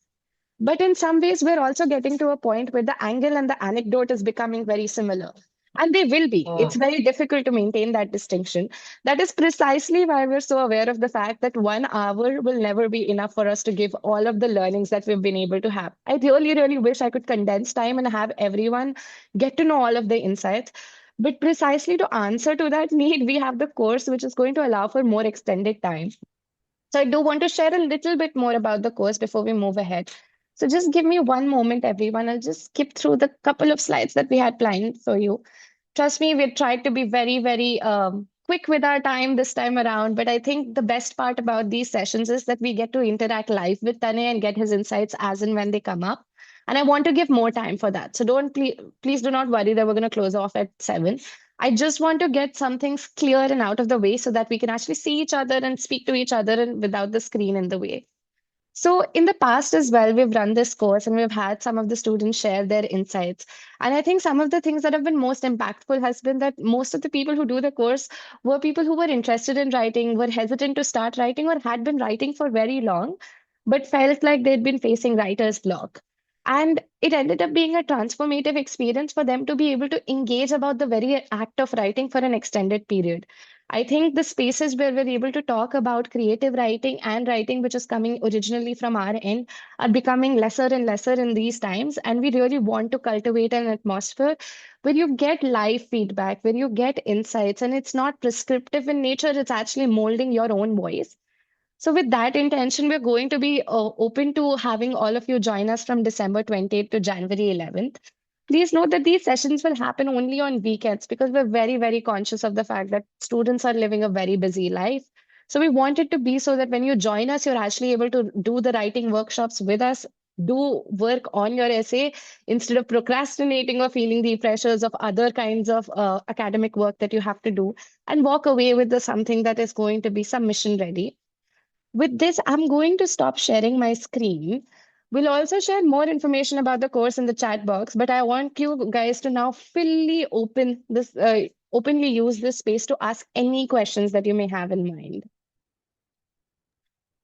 But in some ways, we're also getting to a point where the angle and the anecdote is becoming very similar. And they will be. It's very difficult to maintain that distinction. That is precisely why we're so aware of the fact that 1 hour will never be enough for us to give all of the learnings that we've been able to have. I really, really wish I could condense time and have everyone get to know all of the insights. But precisely to answer to that need, we have the course, which is going to allow for more extended time. So I do want to share a little bit more about the course before we move ahead. So just give me one moment, everyone. I'll just skip through the couple of slides that we had planned for you. Trust me, we tried to be very, very quick with our time this time around. But I think the best part about these sessions is that we get to interact live with Tane and get his insights as and when they come up. And I want to give more time for that. So don't please do not worry that we're going to close off at 7. I just want to get some things clear and out of the way so that we can actually see each other and speak to each other and without the screen in the way. So in the past as well, we've run this course and we've had some of the students share their insights. And I think some of the things that have been most impactful has been that most of the people who do the course were people who were interested in writing, were hesitant to start writing, or had been writing for very long, but felt like they'd been facing writer's block. And it ended up being a transformative experience for them to be able to engage about the very act of writing for an extended period. I think the spaces where we're able to talk about creative writing and writing, which is coming originally from our end, are becoming lesser and lesser in these times. And we really want to cultivate an atmosphere where you get live feedback, where you get insights, and it's not prescriptive in nature, it's actually molding your own voice. So, with that intention, we're going to be open to having all of you join us from December 28th to January 11th. Please note that these sessions will happen only on weekends because we're very, very conscious of the fact that students are living a very busy life. So, we want it to be so that when you join us, you're actually able to do the writing workshops with us, do work on your essay instead of procrastinating or feeling the pressures of other kinds of academic work that you have to do, and walk away with something that is going to be submission ready. With this, I'm going to stop sharing my screen. We'll also share more information about the course in the chat box, but I want you guys to now openly use this space to ask any questions that you may have in mind.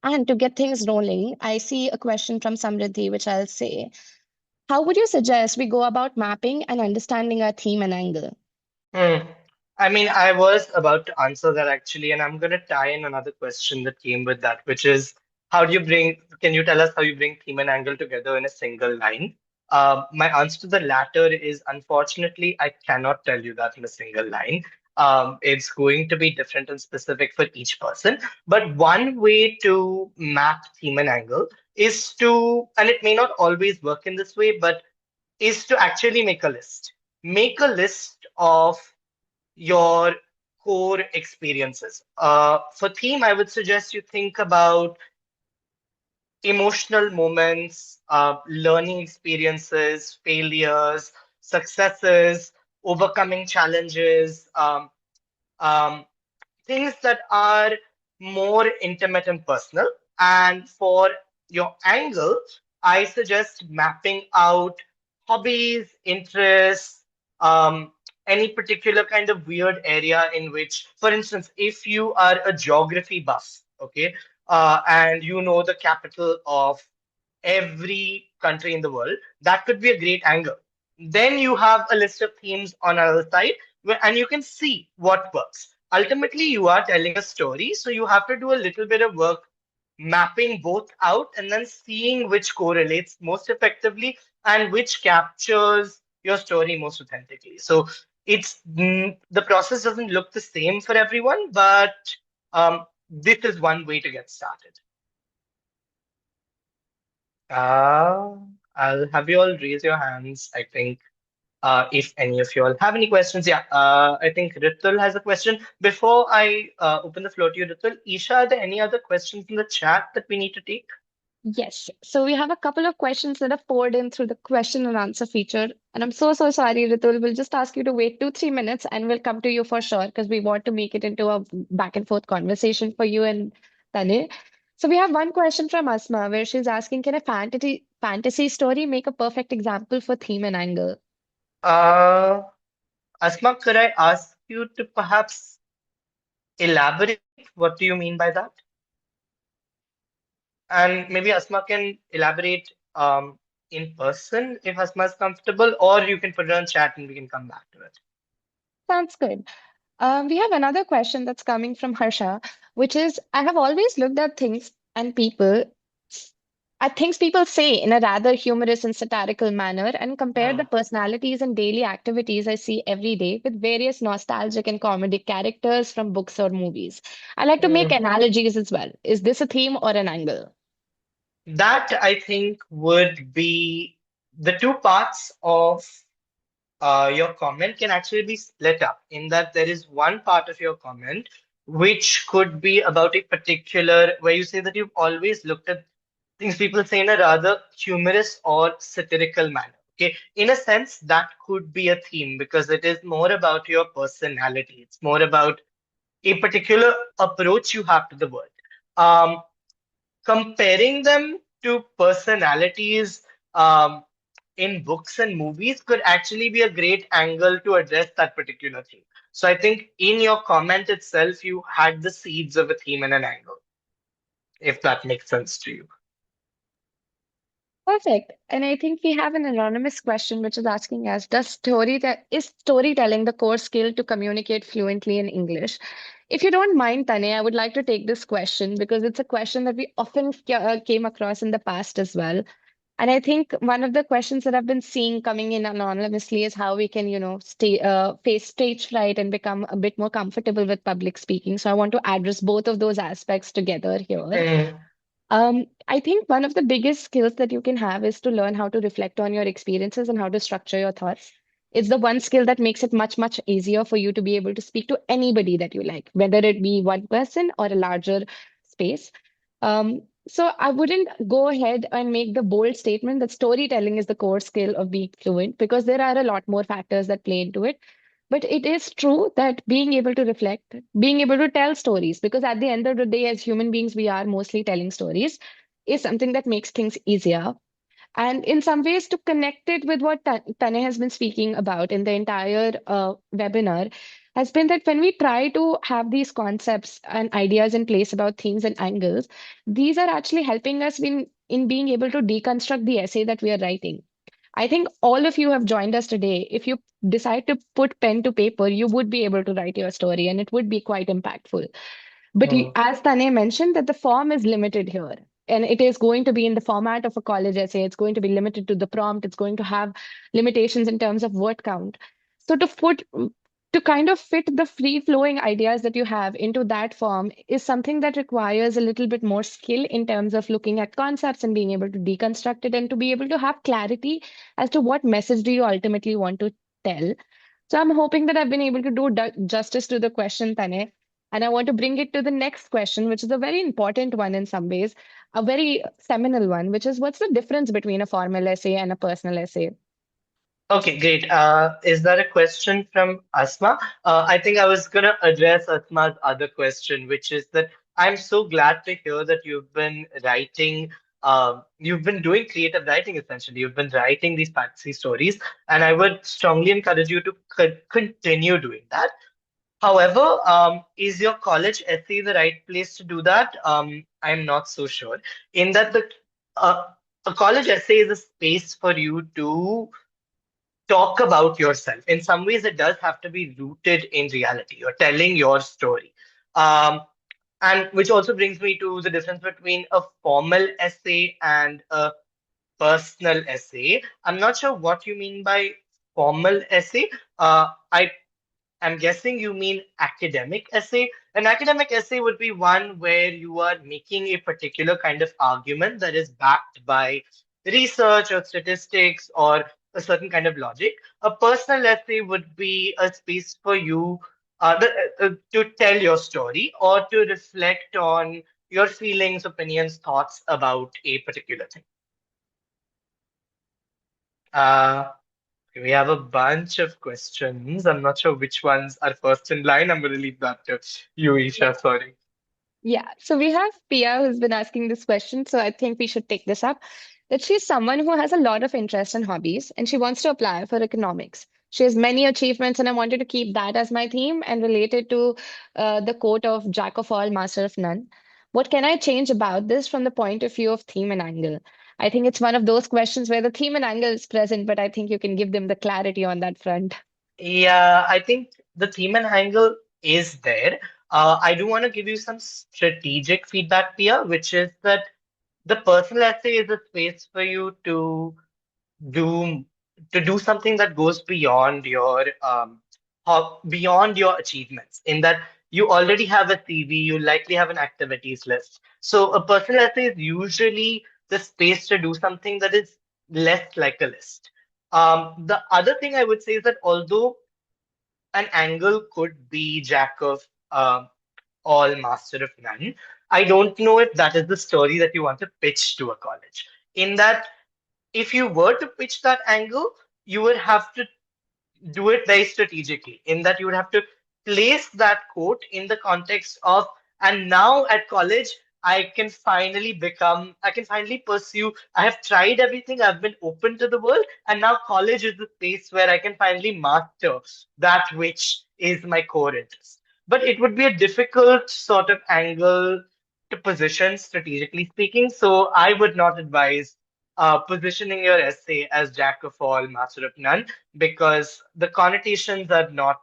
And to get things rolling, I see a question from Samriddhi, which I'll say. How would you suggest we go about mapping and understanding our theme and angle? I mean, I was about to answer that actually, and I'm going to tie in another question that came with that, which is can you tell us how you bring theme and angle together in a single line? My answer to the latter is unfortunately, I cannot tell you that in a single line. It's going to be different and specific for each person. But one way to map theme and angle is and it may not always work in this way, but is to actually make a list. Make a list of your core experiences. For theme, I would suggest you think about emotional moments, learning experiences, failures, successes, overcoming challenges, um, things that are more intimate and personal. And for your angle, I suggest mapping out hobbies, interests, any particular kind of weird area in which, for instance, if you are a geography buff, okay, and you know the capital of every country in the world, that could be a great angle. Then you have a list of themes on our side, and you can see what works. Ultimately, you are telling a story, so you have to do a little bit of work mapping both out and then seeing which correlates most effectively and which captures your story most authentically. So the process doesn't look the same for everyone, but this is one way to get started. I'll have you all raise your hands, I think, if any of you all have any questions. Yeah, I think Ritul has a question. Before I open the floor to you, Ritul, Isha, are there any other questions in the chat that we need to take? Yes. So we have a couple of questions that have poured in through the question and answer feature. And I'm so sorry, Ritul. We'll just ask you to wait 2-3 minutes and we'll come to you for sure because we want to make it into a back and forth conversation for you and Tane. So we have one question from Asma where she's asking, can a fantasy story make a perfect example for theme and angle? Asma, could I ask you to perhaps elaborate? What do you mean by that? And maybe Asma can elaborate in person if Asma is comfortable, or you can put it on chat and we can come back to it. Sounds good. We have another question that's coming from Harsha, which is, I have always looked at things people say in a rather humorous and satirical manner and compare the personalities and daily activities I see every day with various nostalgic and comedic characters from books or movies. I like to make analogies as well. Is this a theme or an angle? That I think would be the two parts of your comment can actually be split up in that there is one part of your comment which could be about a particular where you say that you've always looked at things people say in a rather humorous or satirical manner. Okay, in a sense, that could be a theme because it is more about your personality. It's more about a particular approach you have to the world. Comparing them to personalities in books and movies could actually be a great angle to address that particular theme. So I think in your comment itself, you had the seeds of a theme and an angle, if that makes sense to you. Perfect. And I think we have an anonymous question which is asking us, is storytelling the core skill to communicate fluently in English? If you don't mind, Tane, I would like to take this question because it's a question that we often came across in the past as well. And I think one of the questions that I've been seeing coming in anonymously is how we can, face stage fright and become a bit more comfortable with public speaking. So I want to address both of those aspects together here. Mm. I think one of the biggest skills that you can have is to learn how to reflect on your experiences and how to structure your thoughts. It's the one skill that makes it much, much easier for you to be able to speak to anybody that you like, whether it be one person or a larger space. So I wouldn't go ahead and make the bold statement that storytelling is the core skill of being fluent because there are a lot more factors that play into it. But it is true that being able to reflect, being able to tell stories, because at the end of the day, as human beings, we are mostly telling stories, is something that makes things easier. And in some ways, to connect it with what Tane has been speaking about in the entire webinar, has been that when we try to have these concepts and ideas in place about themes and angles, these are actually helping us in being able to deconstruct the essay that we are writing. I think all of you have joined us today. If you decide to put pen to paper, you would be able to write your story and it would be quite impactful. But Mm. as Tane mentioned, that the form is limited here. And it is going to be in the format of a college essay. It's going to be limited to the prompt. It's going to have limitations in terms of word count. So to kind of fit the free flowing ideas that you have into that form is something that requires a little bit more skill in terms of looking at concepts and being able to deconstruct it and to be able to have clarity as to what message do you ultimately want to tell. So I'm hoping that I've been able to do justice to the question, Tane. And I want to bring it to the next question, which is a very important one in some ways, a very seminal one, which is what's the difference between a formal essay and a personal essay? Okay, great. Is that a question from Asma? I think I was going to address Asma's other question, which is that I'm so glad to hear that you've been writing, you've been doing creative writing essentially. You've been writing these fantasy stories, and I would strongly encourage you to continue doing that. However, is your college essay the right place to do that? I'm not so sure. In that uh, a college essay is a space for you to talk about yourself. In some ways, it does have to be rooted in reality. You're telling your story. Um, and which also brings me to the difference between a formal essay and a personal essay. I'm not sure what you mean by formal essay. I'm guessing you mean academic essay. An academic essay would be one where you are making a particular kind of argument that is backed by research or statistics or a certain kind of logic. A personal essay would be a space for you to tell your story or to reflect on your feelings, opinions, thoughts about a particular thing. Uh, We have a bunch of questions. I'm not sure which ones are first in line. I'm going to leave that to you, Isha. Sorry. Yeah, so we have Pia who's been asking this question, so I think we should take this up. That she's someone who has a lot of interest and hobbies, and she wants to apply for economics. She has many achievements, and I wanted to keep that as my theme and relate it to the quote of Jack of all, master of none. What can I change about this from the point of view of theme and angle? I think it's one of those questions where the theme and angle is present, but I think you can give them the clarity on that front. Yeah, I think the theme and angle is there. I do want to give you some strategic feedback here, which is that the personal essay is a space for you do do something that goes beyond your beyond your achievements. In that you already have a CV, you likely have an activities list. So a personal essay is usually the space to do something that is less like a list. The other thing I would say is that although an angle could be jack of all, master of none, I don't know if that is the story that you want to pitch to a college. In that, if you were to pitch that angle, you would have to do it very strategically, in that you would have to place that quote in the context of, and now at college, I can finally pursue, I have tried everything, I've been open to the world, and now college is the space where I can finally master that which is my core interest. But it would be a difficult sort of angle to position, strategically speaking. So I would not advise positioning your essay as jack of all, master of none, because the connotations are not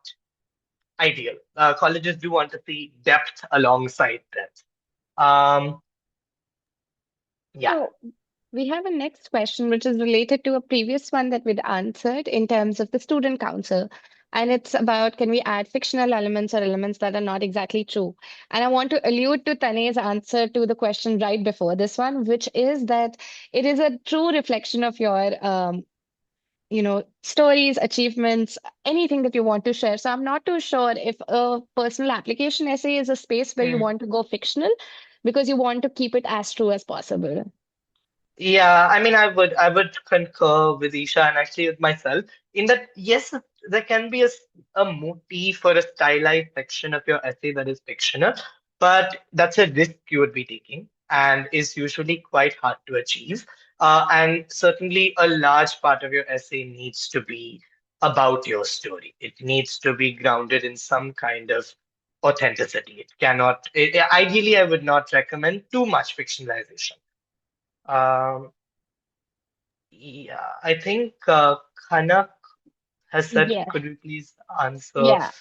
ideal. Colleges do want to see depth alongside that. Um, yeah. So We have a next question, which is related to a previous one that we'd answered in terms of the student council. And it's about, can we add fictional elements or elements that are not exactly true? And I want to allude to Tane's answer to the question right before this one, which is that it is a true reflection of your stories, achievements, anything that you want to share. So I'm not too sure if a personal application essay is a space where you Hmm. want to go fictional because you want to keep it as true as possible. Yeah, I mean, I would concur with Isha and actually with myself in that yes, there can be a motif or a stylized section of your essay that is fictional, but that's a risk you would be taking and is usually quite hard to achieve. And certainly a large part of your essay needs to be about your story. It needs to be grounded in some kind of authenticity. It cannot, ideally, I would not recommend too much fictionalization. Um, yeah, I think Khanak has said, Yeah, could we please answer? yeah.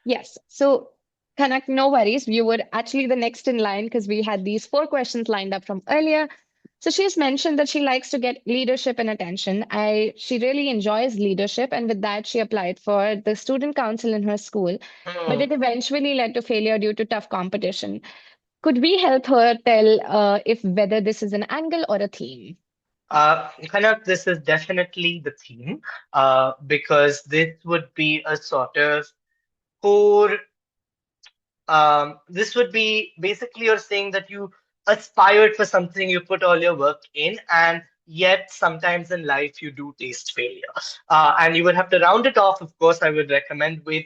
Yes. So, Kanak, no worries. You were actually the next in line because we had these 4 questions lined up from earlier. So she's mentioned that she likes to get leadership and attention. She really enjoys leadership, and with that, she applied for the student council in her school, but Hmm. it eventually led to failure due to tough competition. Could we help her tell if whether this is an angle or a theme? Khanak, this is definitely the theme, because this would be a sort of core. This would be basically you're saying that you aspired for something, you put all your work in, and yet sometimes in life you do taste failure. And you would have to round it off, of course, I would recommend with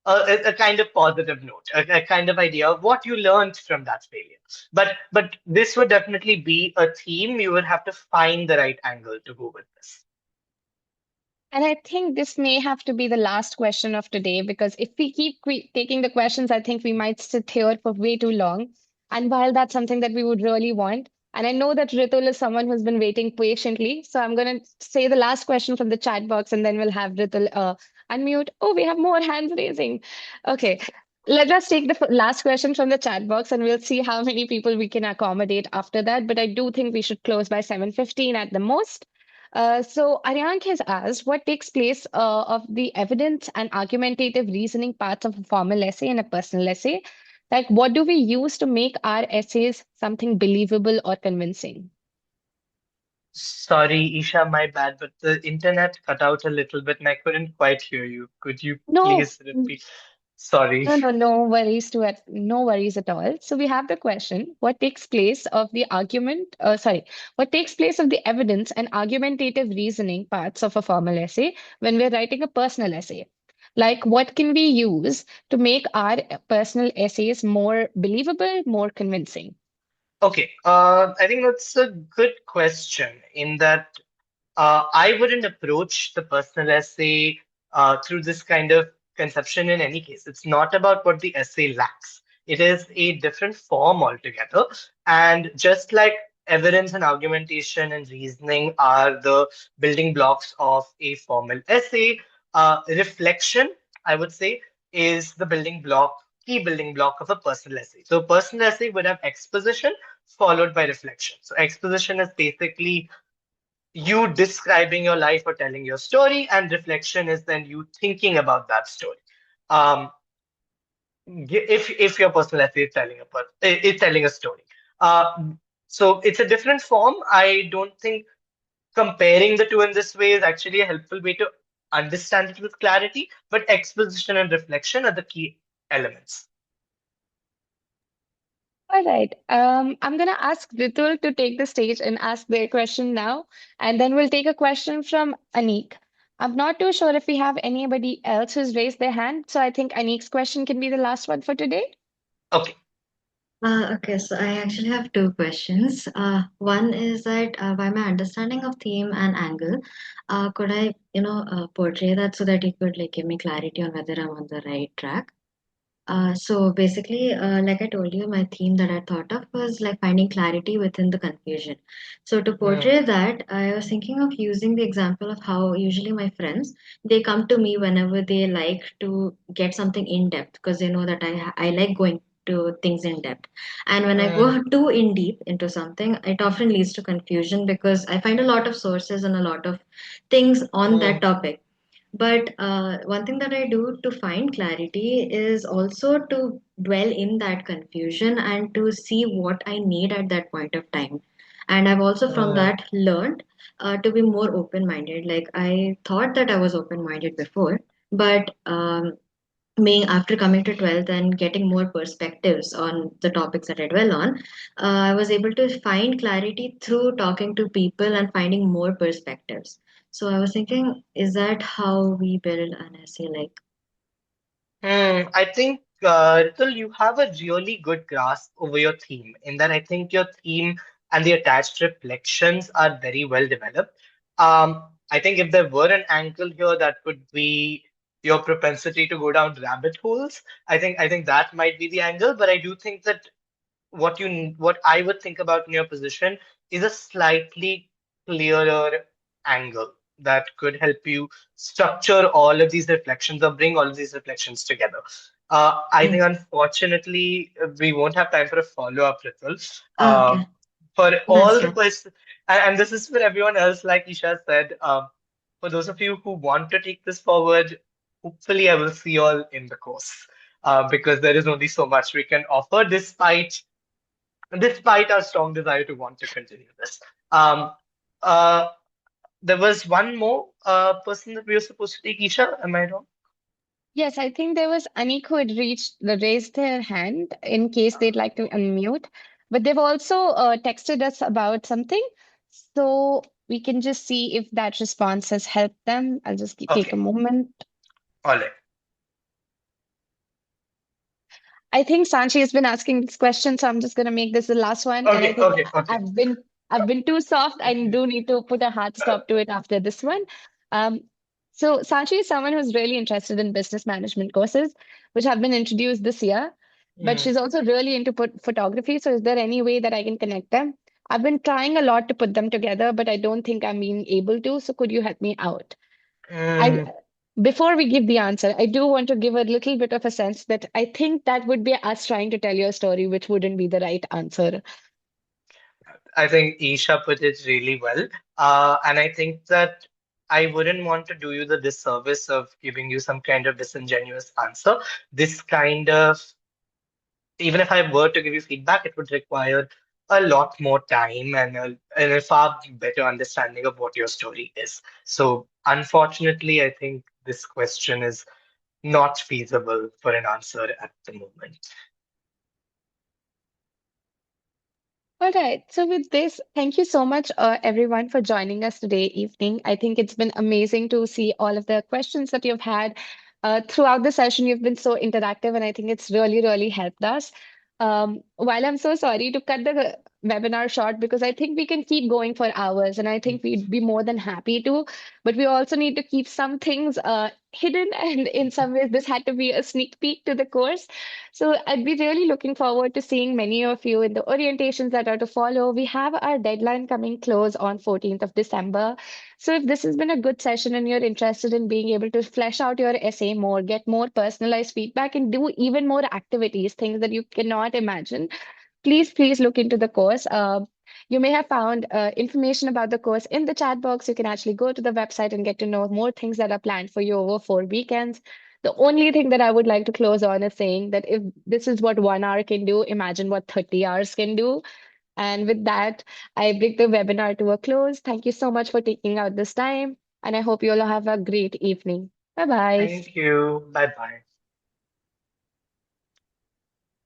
a kind of positive note, a kind of idea of what you learned from that failure. But this would definitely be a theme. You would have to find the right angle to go with this. And I think this may have to be the last question of today because if we keep taking the questions, I think we might sit here for way too long. And while that's something that we would really want, and I know that Ritul is someone who's been waiting patiently, so I'm going to say the last question from the chat box and then we'll have Ritul unmute. Oh, we have more hands raising. Okay. Let us take the last question from the chat box and we'll see how many people we can accommodate after that. But I do think we should close by 7:15 at the most. So Aryank has asked, what takes place of the evidence and argumentative reasoning parts of a formal essay and a personal essay? Like, what do we use to make our essays something believable or convincing? Sorry, Isha, my bad, but the internet cut out a little bit and I couldn't quite hear you. Could you No, please repeat? Sorry. no worries no worries at all. So we have the question, what takes place of the argument, what takes place of the evidence and argumentative reasoning parts of a formal essay when we're writing a personal essay? Like, what can we use to make our personal essays more believable, more convincing? Okay, I think that's a good question in that I wouldn't approach the personal essay through this kind of conception in any case. It's not about what the essay lacks. It is a different form altogether. And just like evidence and argumentation and reasoning are the building blocks of a formal essay, reflection, I would say, is the key building block of a personal essay. So, personal essay would have exposition followed by reflection. So, exposition is basically you describing your life or telling your story, and reflection is then you thinking about that story. Um, if your personal essay is telling a story, so it's a different form. I don't think comparing the two in this way is actually a helpful way to understand it with clarity. But exposition and reflection are the key elements. All right. I'm going to ask Ritul to take the stage and ask their question now, and then we'll take a question from Anik. I'm not too sure if we have anybody else who's raised their hand, so I think Anik's question can be the last one for today. Okay. Okay, so I actually have two questions. One is that by my understanding of theme and angle, could I, portray that so that you could like give me clarity on whether I'm on the right track? So basically, like I told you, my theme that I thought of was like finding clarity within the confusion. So to Hmm. portray that, I was thinking of using the example of how usually my friends they come to me whenever they like to get something in depth because they know that I like going to things in depth. And when I go too in deep into something, it often leads to confusion because I find a lot of sources and a lot of things on that topic. But one thing that I do to find clarity is also to dwell in that confusion and to see what I need at that point of time. And I've also from that learned to be more open minded. Like I thought that I was open minded before, but being after coming to 12th and getting more perspectives on the topics that I dwell on, I was able to find clarity through talking to people and finding more perspectives. So I was thinking, is that how we build an essay? Like, I think, Ritul, you have a really good grasp over your theme, in that I think your theme and the attached reflections are very well developed. I think if there were an angle here, that would be your propensity to go down rabbit holes. I think that might be the angle, but I do think that what I would think about in your position is a slightly clearer angle that could help you structure all of these reflections or bring all of these reflections together. I think unfortunately we won't have time for a follow-up, Ritul. okay, For that's all the fine. questions, and this is for everyone else, like Isha said, for those of you who want to take this forward, hopefully I will see you all in the course. Because there is only so much we can offer despite our strong desire to want to continue this. Um, uh, there was one more person that we were supposed to take, Isha, am I wrong? Yes, I think there was Anik who had raised their hand in case they'd like to unmute, but they've also texted us about something, so we can just see if that response has helped them. I'll just take a Okay, moment. all right. I think Sanchi has been asking this question, so I'm just going to make this the last one. And I Okay, think okay. I've been too soft. I do need to put a hard stop to it after this one. Um, so Sanchi is someone who's really interested in business management courses, which have been introduced this year. But she's also really into photography. So is there any way that I can connect them? I've been trying a lot to put them together, but I don't think I'm being able to. So could you help me out? I Mm, Before we give the answer, I do want to give a little bit of a sense that I think that would be us trying to tell you a story, which wouldn't be the right answer. I think Isha put it really well. And I think that I wouldn't want to do you the disservice of giving you some kind of disingenuous answer. This kind of Even if I were to give you feedback, it would require a lot more time and a far better understanding of what your story is. So, unfortunately, I think this question is not feasible for an answer at the moment. All right. So with this, thank you so much, everyone, for joining us today evening. I think it's been amazing to see all of the questions that you've had. Throughout the session, you've been so interactive, and I think it's really, really helped us. While I'm so sorry to cut the webinar short because I think we can keep going for hours, and I think we'd be more than happy to, but we also need to keep some things hidden, and in some ways, this had to be a sneak peek to the course. So I'd be really looking forward to seeing many of you in the orientations that are to follow. We have our deadline coming close on 14th of December. So if this has been a good session and you're interested in being able to flesh out your essay more, get more personalized feedback, and do even more activities, things that you cannot imagine, please look into the course. You may have found information about the course in the chat box. You can actually go to the website and get to know more things that are planned for you over 4 weekends. The only thing that I would like to close on is saying that if this is what 1 hour can do, imagine what 30 hours can do. And with that, I bring the webinar to a close. Thank you so much for taking out this time, and I hope you all have a great evening. Bye bye. Thank you. Bye bye.